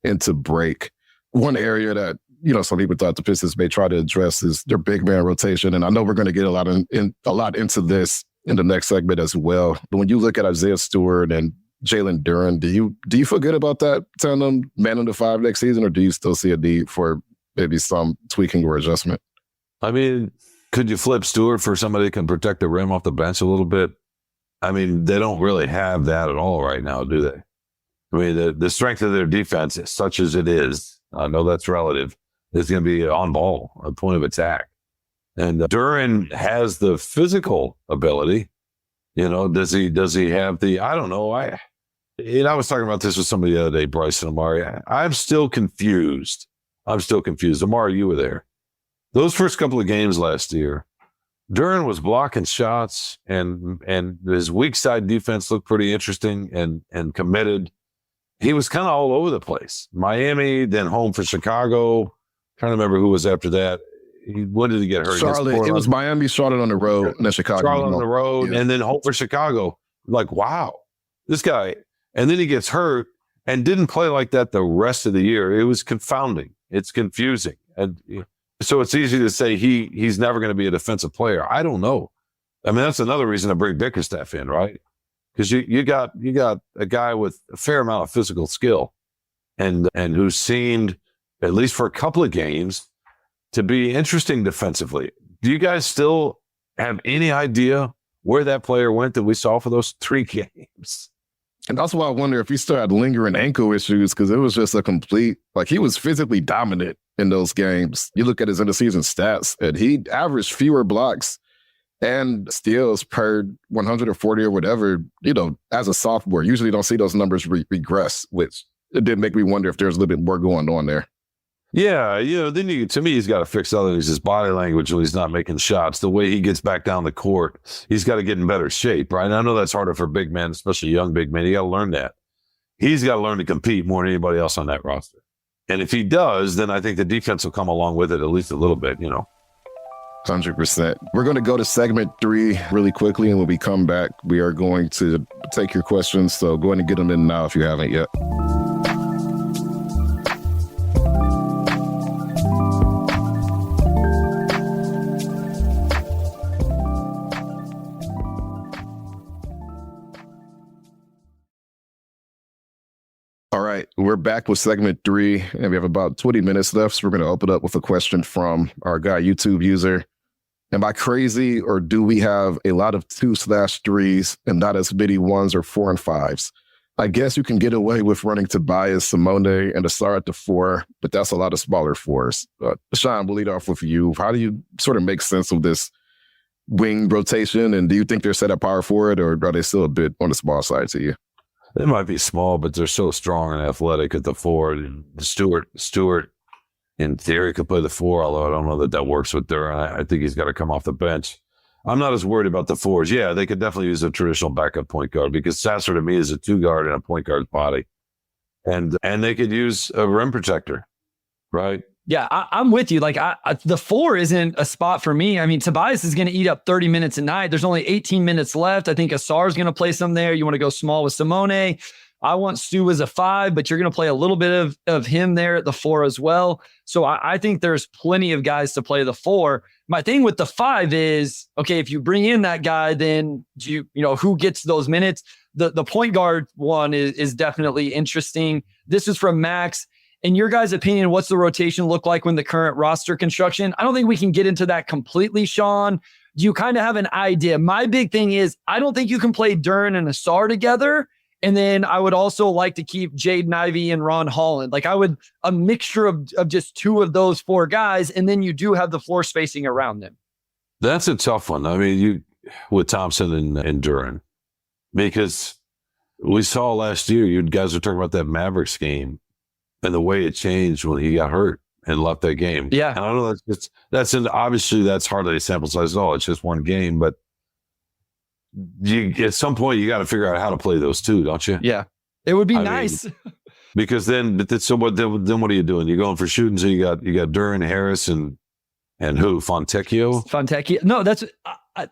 into break. One area that, some people thought the Pistons may try to address is their big man rotation. And I know we're going to get a lot into this in the next segment as well. But when you look at Isaiah Stewart and Jalen Duren, do you feel good about that tandem man in the 5 next season, or do you still see a need for maybe some tweaking or adjustment? I mean, could you flip Stewart for somebody who can protect the rim off the bench a little bit? I mean, they don't really have that at all right now, do they? I mean, the strength of their defense, such as it is, I know that's relative, is going to be on ball, a point of attack. And Duren has the physical ability. Does he have the, I don't know. I was talking about this with somebody the other day, Bryce and Omari. I'm still confused. Omari, you were there. Those first couple of games last year, Duren was blocking shots, and his weak side defense looked pretty interesting and committed. He was kind of all over the place. Miami, then home for Chicago. Trying to remember who was after that. When did he get hurt? Charlotte. It was Miami, Charlotte on the road, and then Chicago. Charlotte on the road, and then home for Chicago. Like, wow, this guy. And then he gets hurt and didn't play like that the rest of the year. It was confounding. It's confusing. And so it's easy to say he's never going to be a defensive player. I don't know. I mean, that's another reason to bring Bickerstaff in, right? Because you got a guy with a fair amount of physical skill and who seemed, at least for a couple of games, to be interesting defensively. Do you guys still have any idea where that player went that we saw for those 3 games? And that's why I wonder if he still had lingering ankle issues, because it was just a complete, he was physically dominant in those games. You look at his end-of-season stats, and he averaged fewer blocks and steals per 140 or whatever, as a sophomore. Usually don't see those numbers regress, which it did make me wonder if there's a little bit more going on there. Yeah, then to me, he's got to fix other things. His body language when he's not making shots, the way he gets back down the court, he's got to get in better shape, right? And I know that's harder for big men, especially young big men. You got to learn that. He's got to learn to compete more than anybody else on that roster. And if he does, then I think the defense will come along with it at least a little bit, 100%. We're going to go to segment 3 really quickly, and when we come back, we are going to take your questions. So go ahead and get them in now if you haven't yet. All right, we're back with segment 3, and we have about 20 minutes left. So we're going to open up with a question from our guy, YouTube user. Am I crazy, or do we have a lot of 2/3s and not as many 1s or 4 and 5s? I guess you can get away with running Tobias, Simone, and Ausar at the 4, but that's a lot of smaller 4s. Shawn, we'll lead off with you. How do you sort of make sense of this wing rotation, and do you think they're set at power forward, or are they still a bit on the small side to you? They might be small, but they're so strong and athletic at the 4. And Stewart, in theory, could play the 4, although I don't know that works with Duren. I think he's got to come off the bench. I'm not as worried about the 4s. Yeah, they could definitely use a traditional backup point guard, because Sasser to me is a 2-guard and a point guard's body. And they could use a rim protector, right? Yeah, I'm with you. Like, the 4 isn't a spot for me. I mean, Tobias is going to eat up 30 minutes a night. There's only 18 minutes left. I think Ausar is going to play some there. You want to go small with Simone. I want Stu as a 5, but you're going to play a little bit of him there at the 4 as well. So I think there's plenty of guys to play the 4. My thing with the 5 is, okay, if you bring in that guy, then you know, who gets those minutes? The point guard one is definitely interesting. This is from Max. In your guys' opinion, what's the rotation look like when the current roster construction? I don't think we can get into that completely, Shawn. Do you kind of have an idea? My big thing is, I don't think you can play Duren and Ausar together. And then I would also like to keep Jaden Ivey and Ron Holland. Like, a mixture of just 2 of those 4 guys, and then you do have the floor spacing around them. That's a tough one. I mean, with Thompson and Duren, because we saw last year, you guys were talking about that Mavericks game and the way it changed when he got hurt and left that game. Yeah. And I don't know, obviously that's hardly a sample size at all. It's just one game, but at some point you got to figure out how to play those 2, don't you? Yeah. It would be nice. Because then what are you doing? You're going for shooting. So you got Duren, Harris, and who? Fontecchio? No,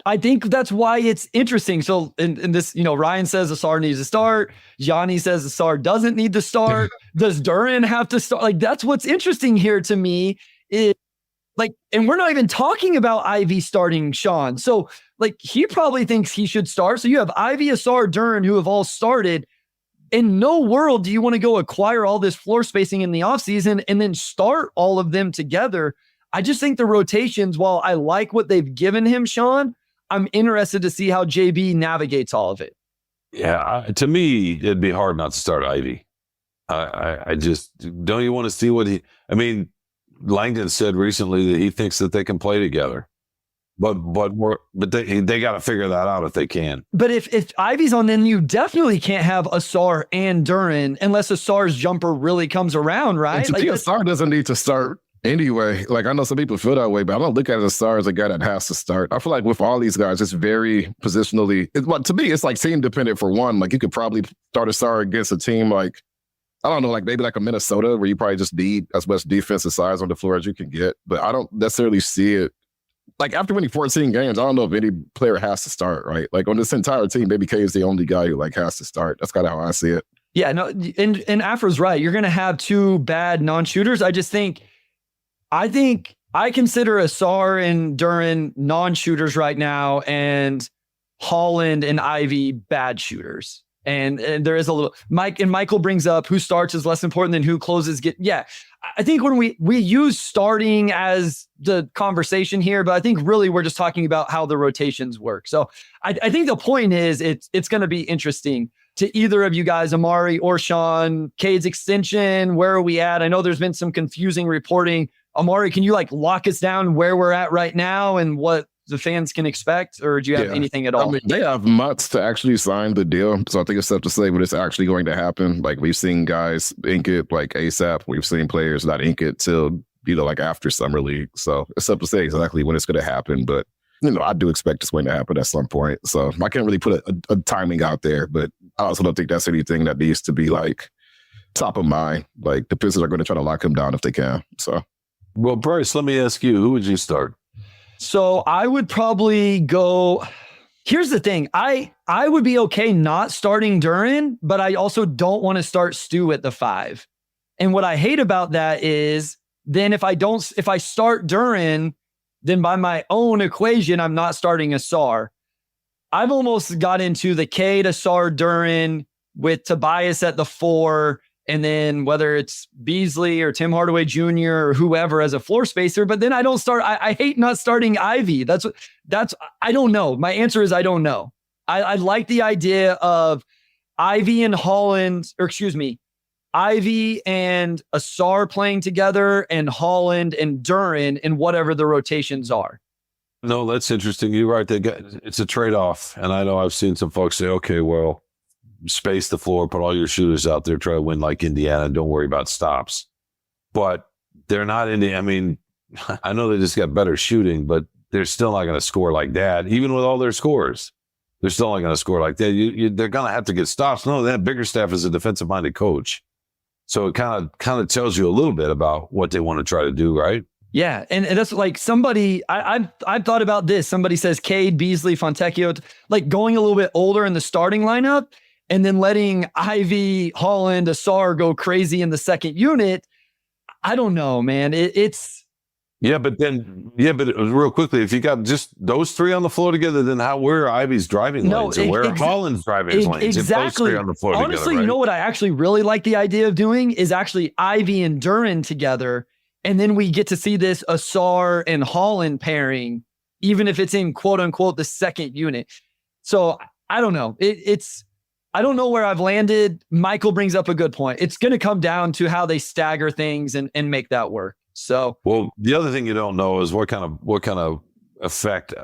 I think that's why it's interesting. So in this, you know, Ryan says Ausar needs to start. Johnny says Ausar doesn't need to start. Does Duren have to start? Like, that's what's interesting here to me is, like, and we're not even talking about Ivy starting, Shawn. So, like, he probably thinks he should start. So you have Ivy, Ausar, Duren, who have all started. In no world do you want to go acquire all this floor spacing in the offseason and then start all of them together. I just think the rotations, while I like what they've given him, Shawn, I'm interested to see how JB navigates all of it. Yeah, to me, it'd be hard not to start Ivy. I just, don't you want to see Langdon said recently that he thinks that they can play together. But they got to figure that out if they can. But if Ivy's on, then you definitely can't have Ausar and Duren unless Asar's jumper really comes around, right? Like, Ausar doesn't need to start anyway. Like, I know some people feel that way, but I don't look at Ausar as a guy that has to start. I feel like with all these guys, it's very positionally. To me, it's like team dependent for one. Like, you could probably start Ausar against a team like, I don't know, like maybe like a Minnesota where you probably just need as much defensive size on the floor as you can get. But I don't necessarily see it. Like, after winning 14 games, I don't know if any player has to start, right? Like, on this entire team, Baby K is the only guy who like has to start. That's kind of how I see it. Yeah, no, and Afra's right. You're going to have 2 bad non-shooters. I think I consider Ausar and Duren non-shooters right now, and Holland and Ivy bad shooters. And there is a little Michael brings up who starts is less important than who closes. I think when we use starting as the conversation here, but I think really we're just talking about how the rotations work. So I think the point is it's going to be interesting to either of you guys, Omari or Shawn. Cade's extension, where are we at? I know there's been some confusing reporting. Omari, can you like lock us down where we're at right now and what the fans can expect, or do you have anything at all? I mean, they have months to actually sign the deal, so I think it's tough to say when it's actually going to happen. Like, we've seen guys ink it like ASAP. We've seen players not ink it till, like after Summer League. So it's tough to say exactly when it's going to happen, but I do expect it's going to happen at some point. So I can't really put a timing out there, but I also don't think that's anything that needs to be like top of mind. Like, the Pistons are going to try to lock him down if they can. So, well, Bryce, let me ask you, who would you start? So I would probably go. Here's the thing. I would be okay not starting Duren, but I also don't want to start Stu at the 5. And what I hate about that is then if I start Duren, then by my own equation, I'm not starting Ausar. I've almost got into the Cade, Ausar, Duren with Tobias at the 4 and then whether it's Beasley or Tim Hardaway Jr. or whoever as a floor spacer, but then I don't start. I hate not starting Ivy. I don't know. My answer is I don't know. I like the idea of Ivy and Holland, or excuse me, Ivy and Ausar playing together, and Holland and Duren in whatever the rotations are. No, that's interesting. You're right. It's a trade-off. And I know I've seen some folks say, okay, well, space the floor, put all your shooters out there, try to win like Indiana. Don't worry about stops. But they're not I mean, I know they just got better shooting, but they're still not going to score like that. Even with all their scores, they're still not going to score like that. They're going to have to get stops. No, that Bickerstaff is a defensive-minded coach. So it kind of tells you a little bit about what they want to try to do, right? Yeah, and that's like somebody, I've thought about this. Somebody says Cade, Beasley, Fontecchio, like going a little bit older in the starting lineup and then letting Ivy, Holland, Ausar go crazy in the second unit. I don't know, man. It's... but real quickly, if you got just those three on the floor together, then where are Ivy's driving lanes and where are Holland's driving lanes? Exactly. If those three on the floor honestly, together, right? You know what I actually really like the idea of doing is actually Ivy and Duren together. And then we get to see this Ausar and Holland pairing, even if it's in quote unquote the second unit. So I don't know. I don't know where I've landed. Michael brings up a good point. It's going to come down to how they stagger things and make that work. So, well, the other thing you don't know is what kind of effect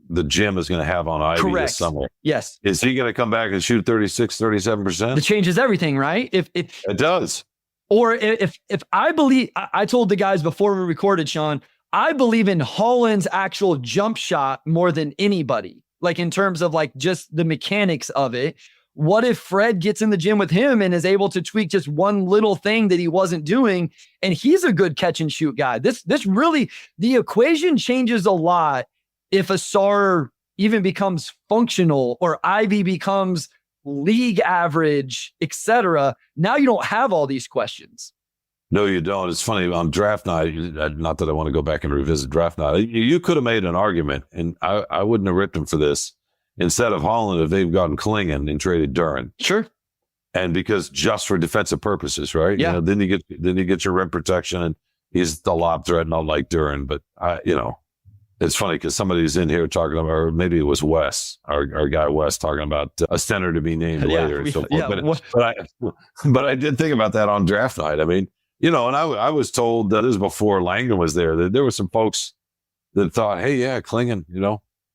the gym is going to have on Ivy this summer. Yes. Is he going to come back and shoot 36, 37%? It changes everything, right? It does. Or if I believe, I told the guys before we recorded, Shawn, I believe in Holland's actual jump shot more than anybody, like in terms of like just the mechanics of it. What if Fred gets in the gym with him and is able to tweak just one little thing that he wasn't doing, and he's a good catch and shoot guy? This really, the equation changes a lot if Ausar even becomes functional or Ivy becomes league average, etc. Now you don't have all these questions. No, you don't. It's funny on draft night. Not that I want to go back and revisit draft night. You could have made an argument, and I wouldn't have ripped him for this. Instead of Holland, if they've gotten Klingon and traded Duren, sure, and because just for defensive purposes, right? Yeah. Then you get your rim protection, and he's the lob threat, not like Duren. But it's funny because somebody's in here talking about, or maybe it was Wes, our guy Wes, talking about a center to be named later. And so forth. Yeah, but I did think about that on draft night. I mean, and I was told that this was before Langdon was there, that there were some folks that thought, hey, yeah, Klingon,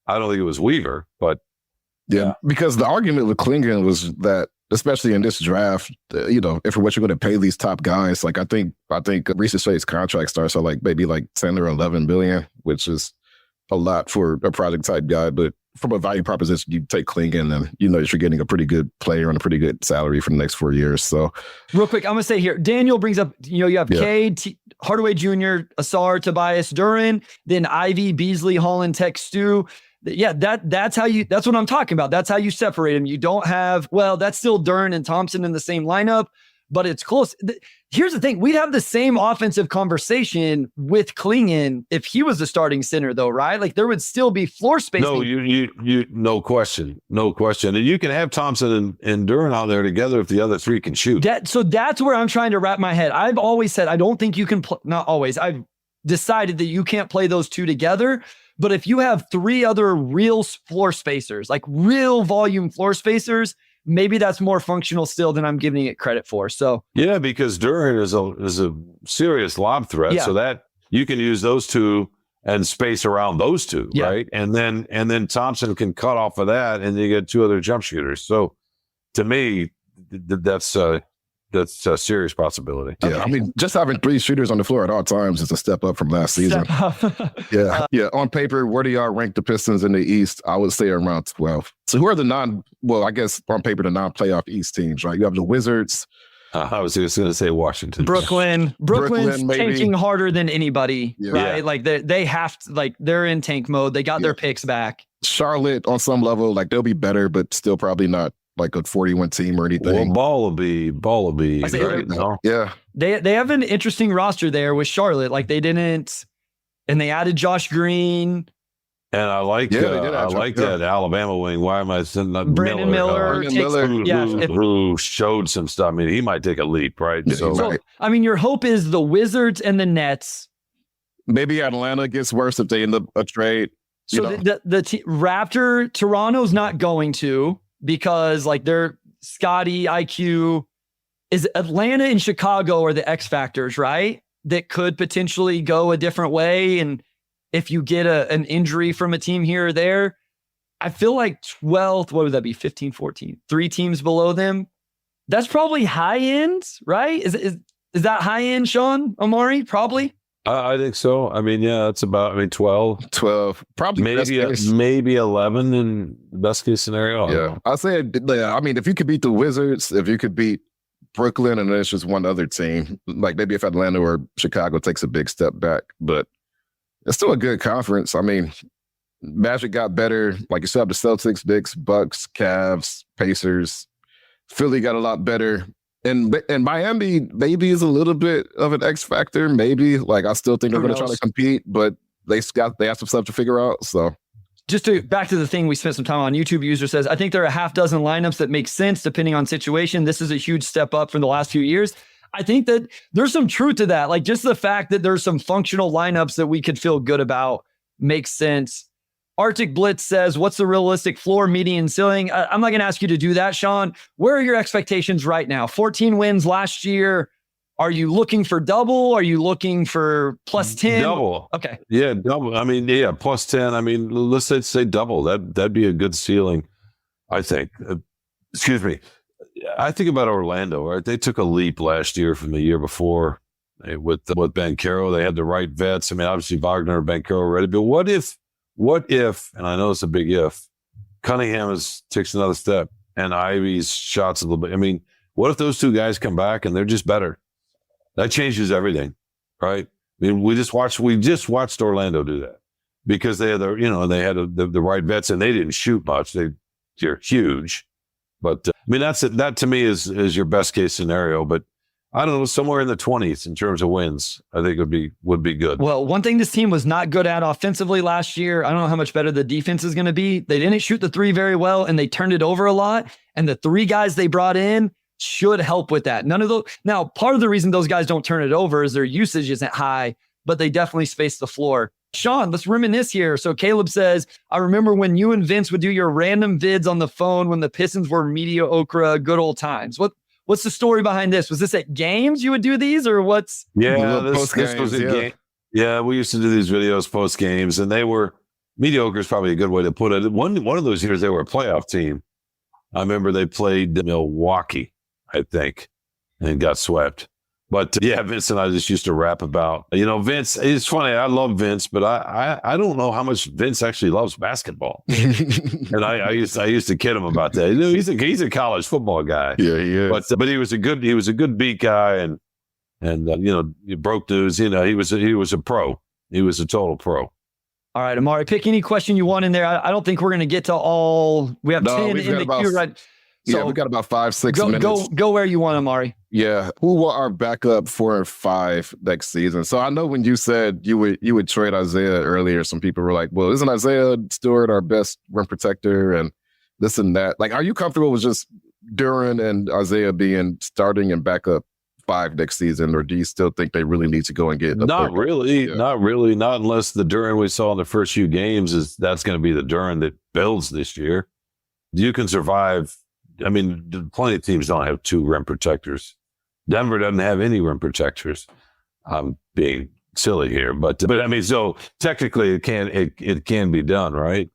I don't think it was Weaver, but yeah, because the argument with Klingon was that, especially in this draft, if for what you're going to pay these top guys, like I think Reese Shade's contract starts at like maybe like 10 or 11 billion, which is a lot for a project type guy. But from a value proposition, you take Klingon and you're getting a pretty good player on a pretty good salary for the next 4 years. So real quick, I'm going to say here, Daniel brings up, you have Cade, Hardaway Jr., Ausar, Tobias, Duren, then Ivy, Beasley, Holland, Tech, Stu. Yeah, that's what I'm talking about. That's how you separate them. You don't have, that's still Duren and Thompson in the same lineup, but it's close. Here's the thing. We'd have the same offensive conversation with Klingon if he was the starting center though, right? Like there would still be floor spacing. No, you no question. And you can have Thompson and Duren out there together if the other three can shoot. So that's where I'm trying to wrap my head. I've always said, I don't think you can not always. I've decided that you can't play those two together. But if you have three other real floor spacers, like real volume floor spacers, maybe that's more functional still than I'm giving it credit for. So yeah, because Duren is a serious lob threat, so that you can use those two and space around those two, right? And then Thompson can cut off of that, and you get two other jump shooters. So to me, that's a serious possibility. Yeah, I mean, just having three shooters on the floor at all times is a step up from last season. Yeah. On paper, where do y'all rank the Pistons in the East? I would say around 12. So who are the I guess on paper, the non-playoff East teams, right? You have the Wizards. I was just going to say Washington. Brooklyn's tanking harder than anybody, right? Yeah. Like they have to, like they're in tank mode. They got their picks back. Charlotte on some level, like they'll be better, but still probably not like a 41 team or anything. Well, ball will be. Right? Yeah. They have an interesting roster there with Charlotte. Like they didn't, and they added Josh Green. And I like that Alabama wing. Why am I saying that? Brandon Miller, who showed some stuff. I mean, he might take a leap, right? So, I mean, your hope is the Wizards and the Nets. Maybe Atlanta gets worse if they end up a trade. So the Raptor, Toronto's not going to, because like they're Scotty, IQ. Is Atlanta and Chicago are the X factors, right? That could potentially go a different way. And if you get an injury from a team here or there, I feel like 12th, what would that be? 15, 14, 3 teams below them. That's probably high end, right? Is that high end, Shawn, Omari? Probably. I think so. I mean, yeah, it's about, 12. 12. Probably maybe 11 in the best case scenario. Yeah. I'll say, if you could beat the Wizards, if you could beat Brooklyn, and there's just one other team, like maybe if Atlanta or Chicago takes a big step back, but it's still a good conference. I mean, Magic got better. Like you still have the Celtics, Knicks, Bucks, Cavs, Pacers. Philly got a lot better. And Miami maybe is a little bit of an X factor. Maybe. Like I still think they're going to try to compete, but they have some stuff to figure out. So just back to the thing we spent some time on, YouTube user says, I think there are a half dozen lineups that make sense depending on situation. This is a huge step up from the last few years. I think that there's some truth to that. Like just the fact that there's some functional lineups that we could feel good about makes sense. Arctic Blitz says, what's the realistic floor, median, ceiling? I'm not going to ask you to do that, Shawn. Where are your expectations right now? 14 wins last year. Are you looking for double? Are you looking for plus 10? Double. Okay. Yeah, double. I mean, yeah, plus 10. I mean, let's say double. That'd be a good ceiling, I think. Excuse me. I think about Orlando, right? They took a leap last year from the year before with Banchero. They had the right vets. I mean, obviously Wagner and Banchero are ready. But what if, and I know it's a big if, Cunningham takes another step and Ivy's shots a little bit. I mean, what if those two guys come back and they're just better? That changes everything, right? I mean, we just watched Orlando do that because they had the right vets and they didn't shoot much. They're huge. But that to me is your best case scenario. But I don't know, somewhere in the 20s in terms of wins, I think would be good. Well, one thing this team was not good at offensively last year, I don't know how much better the defense is going to be. They didn't shoot the 3 very well, and they turned it over a lot. And the 3 guys they brought in should help with that. None of those. Now, part of the reason those guys don't turn it over is their usage isn't high, but they definitely space the floor. Shawn, let's reminisce here. So Caleb says, I remember when you and Vince would do your random vids on the phone when the Pistons were mediocre, good old times. What's the story behind this? Was this at games you would do these, or what's? Yeah, this was a game. Yeah, we used to do these videos post games, and they were mediocre is probably a good way to put it. One of those years they were a playoff team. I remember they played Milwaukee, I think, and got swept. But yeah, Vince and I just used to rap about, Vince. It's funny. I love Vince, but I don't know how much Vince actually loves basketball. And I used to kid him about that. He's a college football guy. Yeah, he is. But he was a good beat guy, and broke news. He was a pro. He was a total pro. All right, Omari, pick any question you want in there. I don't think we're going to get to all. We have 10 in the queue, right? So we got about 5-6 minutes. Go where you want, Omari. Yeah. Who will our backup 4 and 5 next season? So I know when you said you would trade Isaiah earlier, some people were like, well, isn't Isaiah Stewart our best rim protector and this and that? Like, are you comfortable with just Duren and Isaiah being starting and backup 5 next season, or do you still think they really need to go and get not really, not unless the Duren we saw in the first few games that's going to be the Duren that builds this year. You can survive. I mean, plenty of teams don't have 2 rim protectors. Denver doesn't have any rim protectors. I'm being silly here, but I mean, so technically it can be done, right?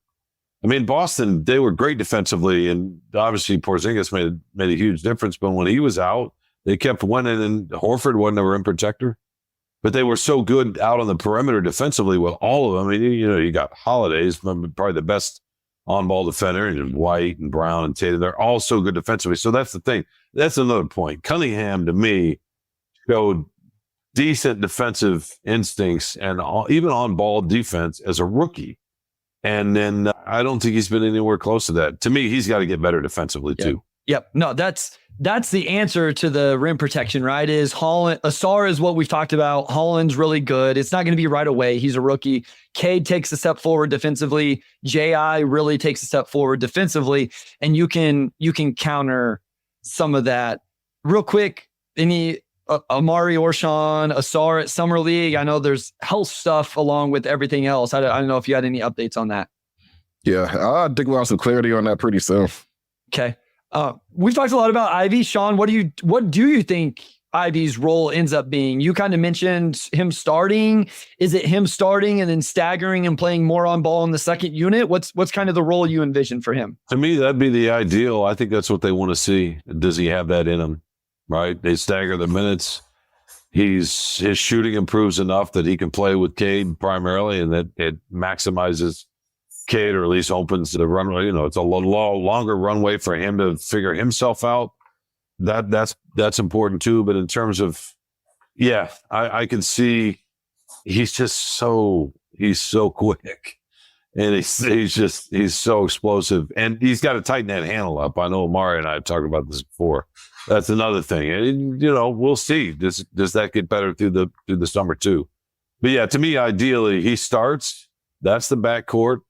I mean, Boston, they were great defensively, and obviously Porzingis made a huge difference. But when he was out, they kept winning, and Horford wasn't a rim protector. But they were so good out on the perimeter defensively with all of them. I mean, you got Holiday's probably the best on-ball defender, and White and Brown and Tatum. They're all so good defensively. So that's the thing. That's another point. Cunningham, to me, showed decent defensive instincts and even on-ball defense as a rookie. And then I don't think he's been anywhere close to that. To me, he's got to get better defensively, too. Yep. No, that's the answer to the rim protection, right? Is Holland, Ausar is what we've talked about. Holland's really good. It's not going to be right away. He's a rookie. Cade takes a step forward defensively. J.I. really takes a step forward defensively. And you can counter some of that. Real quick, any Omari or Shawn, Ausar at Summer League? I know there's health stuff along with everything else. I don't know if you had any updates on that. Yeah, I'll dig around some clarity on that pretty soon. Okay. We've talked a lot about Ivy. Shawn, what do you think Ivy's role ends up being? You kind of mentioned him starting. Is it him starting and then staggering and playing more on ball in the second unit? What's kind of the role you envision for him? To me, that'd be the ideal. I think that's what they want to see. Does he have that in him? Right? They stagger the minutes. His shooting improves enough that he can play with Cade primarily, and that it maximizes Cade, or at least opens the runway. It's a longer runway for him to figure himself out. That's important too. But in terms of, I can see he's so quick, and he's so explosive, and he's got to tighten that handle up. I know Omari and I have talked about this before. That's another thing. And, we'll see. Does that get better through the summer too? But yeah, to me, ideally he starts. That's the backcourt.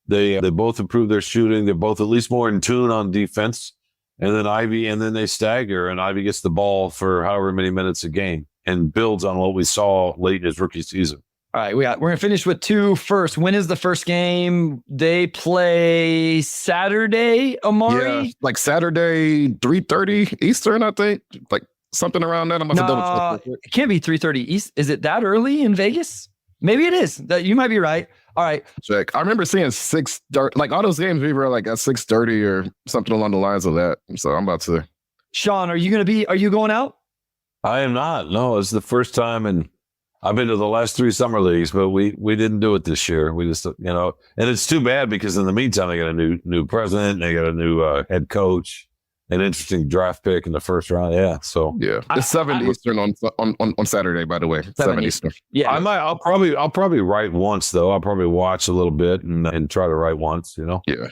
They both improve their shooting. They're both at least more in tune on defense. And then Ivy, and then they stagger, and Ivy gets the ball for however many minutes a game and builds on what we saw late in his rookie season. All right, we're going to finish with two first. When is the first game? They play Saturday, Omari? Yeah, like Saturday, 3:30 Eastern, I think. Like something around that. I'm about to double check. It can't be 3:30 East. Is it that early in Vegas? Maybe it is. You might be right. All right. Check. I remember seeing 6:30, like all those games we were like at 6:30 or something along the lines of that. So I'm about to. Shawn, are you going out? I am not. No, it's the first time, and I've been to the last 3 summer leagues, but we didn't do it this year. We just, and it's too bad because in the meantime, they got a new president, they got a new head coach, an interesting draft pick in the first round. Yeah. So it's 7 Eastern on Saturday, by the way. 7 Eastern. Yeah. I'll probably write once though. I'll probably watch a little bit and try to write once, Yeah.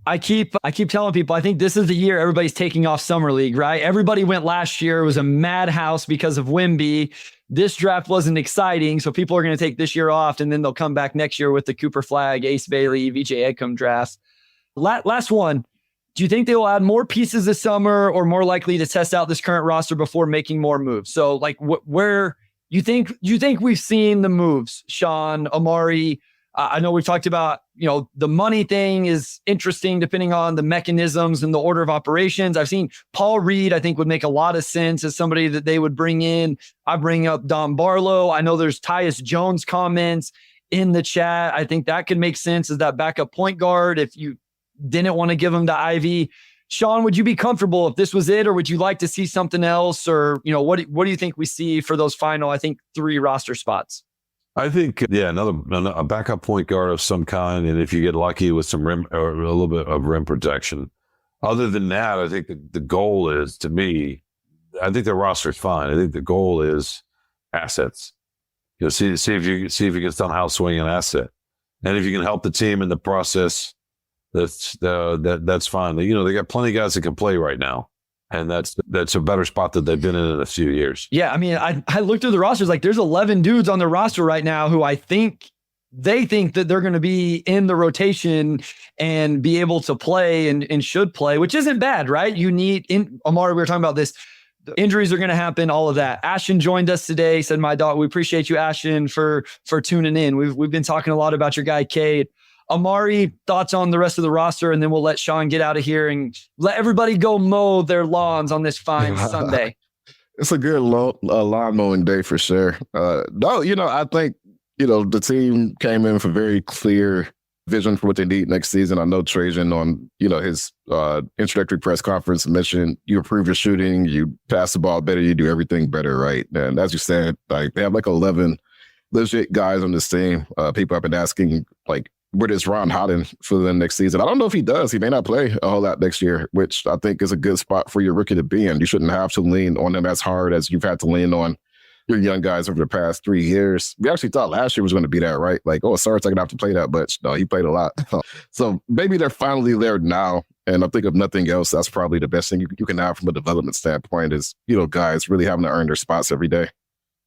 I keep telling people, I think this is the year everybody's taking off Summer League, right? Everybody went last year. It was a madhouse because of Wemby. This draft wasn't exciting, so people are going to take this year off, and then they'll come back next year with the Cooper Flagg, Ace Bailey, VJ Edgecombe drafts. Last one. Do you think they will add more pieces this summer, or more likely to test out this current roster before making more moves? So, like, where you think we've seen the moves, Shawn, Omari? I know we've talked about, the money thing is interesting depending on the mechanisms and the order of operations. I've seen Paul Reed, I think would make a lot of sense as somebody that they would bring in. I bring up Don Barlow. I know there's Tyus Jones comments in the chat. I think that could make sense as that backup point guard if you didn't want to give him to Ivy. Shawn, would you be comfortable if this was it, or would you like to see something else? Or, what do you think we see for those final, I think, 3 roster spots? I think, a backup point guard of some kind, and if you get lucky with some rim or a little bit of rim protection. Other than that, I think the goal is, to me, I think the roster is fine. I think the goal is assets. See if you can somehow swing an asset, and if you can help the team in the process, that's fine. They got plenty of guys that can play right now. And that's a better spot that they've been in a few years. Yeah, I mean, I looked through the rosters, like there's 11 dudes on the roster right now who I think they think that they're going to be in the rotation and be able to play and should play, which isn't bad, right? You need, Omari, we were talking about this, the injuries are going to happen, all of that. Ashton joined us today, said, my dog, we appreciate you, Ashton, for tuning in. We've been talking a lot about your guy, Cade. Omari, thoughts on the rest of the roster, and then we'll let Shawn get out of here and let everybody go mow their lawns on this fine Sunday. It's a good lawn mowing day for sure. I think, the team came in with a very clear vision for what they need next season. I know Trajan on, his introductory press conference mentioned you improve your shooting, you pass the ball better, you do everything better, right? And as you said, like they have like 11 legit guys on this team. People have been asking, like, where does Ron Holland for the next season? I don't know if he does. He may not play a whole lot next year, which I think is a good spot for your rookie to be in. You shouldn't have to lean on them as hard as you've had to lean on your young guys over the past 3 years. We actually thought last year was going to be that, right? Like, oh, Ausar's not going to have to play that much. No, he played a lot. So maybe they're finally there now. And I think if nothing else, that's probably the best thing you can have from a development standpoint is, guys really having to earn their spots every day.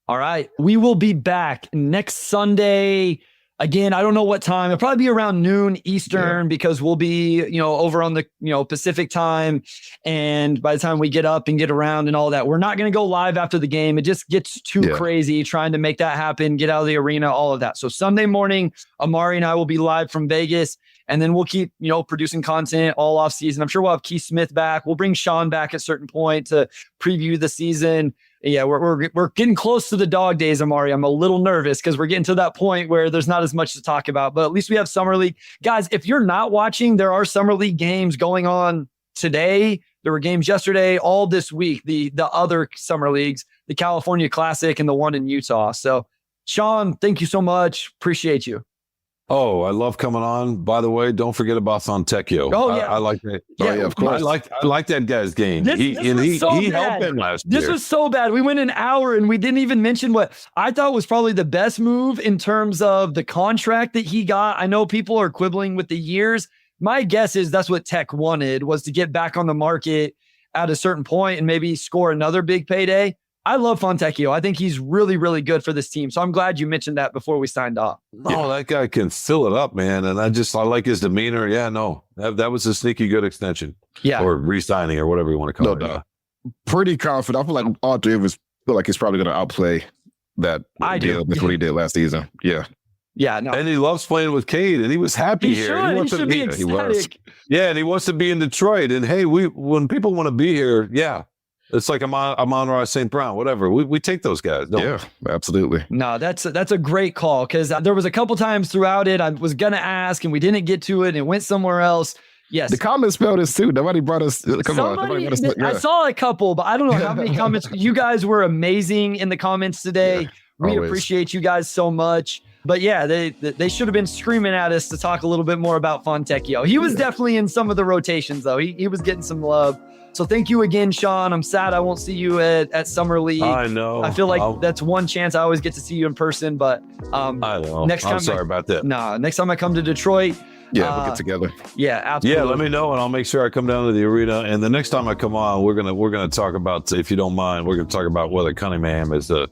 All right. We will be back next Sunday. Again, I don't know what time. It'll probably be around noon Eastern because we'll be, over on the, Pacific time. And by the time we get up and get around and all that, we're not going to go live after the game. It just gets too crazy trying to make that happen, get out of the arena, all of that. So Sunday morning, Omari and I will be live from Vegas. And then we'll keep, producing content all off season. I'm sure we'll have Keith Smith back. We'll bring Shawn back at a certain point to preview the season. Yeah, we're getting close to the dog days, Omari. I'm a little nervous because we're getting to that point where there's not as much to talk about. But at least we have Summer League. Guys, if you're not watching, there are Summer League games going on today. There were games yesterday, all this week, the other Summer Leagues, the California Classic and the one in Utah. So, Shawn, thank you so much. Appreciate you. Oh, I love coming on. By the way, don't forget about Fontecchio. Oh, yeah. I like that. Yeah, of course. I like that guy's game. He helped him last year. This was so bad. We went an hour and we didn't even mention what I thought was probably the best move in terms of the contract that he got. I know people are quibbling with the years. My guess is that's what Tech wanted, was to get back on the market at a certain point and maybe score another big payday. I love Fontecchio. I think he's really, really good for this team. So I'm glad you mentioned that before we signed off. Oh, that guy can fill it up, man. And I like his demeanor. Yeah, no, that was a sneaky good extension. Yeah. Or re-signing or whatever you want to call it. Pretty confident. I feel like all three of us feel like he's probably going to outplay that deal with what he did last season. Yeah. Yeah, no. And he loves playing with Cade, and he was happy here. He should be ecstatic. He was. Yeah, and he wants to be in Detroit. And hey, when people want to be here, it's like Amon-Ra St. Brown, whatever. We take those guys. Absolutely. No, that's a great call because there was a couple times throughout it I was going to ask and we didn't get to it and it went somewhere else. Yes. The comments spelled this too. Nobody brought us. I saw a couple, but I don't know how many comments. You guys were amazing in the comments today. Yeah, we appreciate you guys so much. But yeah, they should have been screaming at us to talk a little bit more about Fontecchio. He was definitely in some of the rotations, though. He was getting some love. So thank you again, Shawn. I'm sad I won't see you at Summer League. I know. I feel like that's one chance I always get to see you in person. But I know. Next time I'm sorry about that. Next time I come to Detroit. We'll get together. Yeah, absolutely. Yeah, let me know and I'll make sure I come down to the arena. And the next time I come on, we're gonna talk about, if you don't mind, we're gonna talk about whether Cunningham is this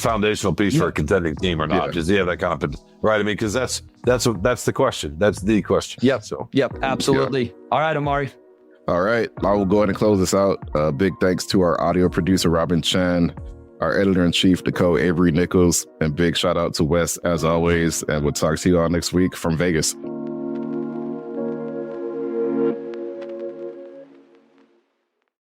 foundational piece for a contending team or not. Just that kind of right. I mean, because that's the question. That's the question. Yep. So absolutely. Yeah. All right, Omari. All right, I will go ahead and close this out. Big thanks to our audio producer Robin Chen, our editor-in-chief Nicole Avery Nichols, and big shout out to Wes as always. And we'll talk to you all next week from Vegas.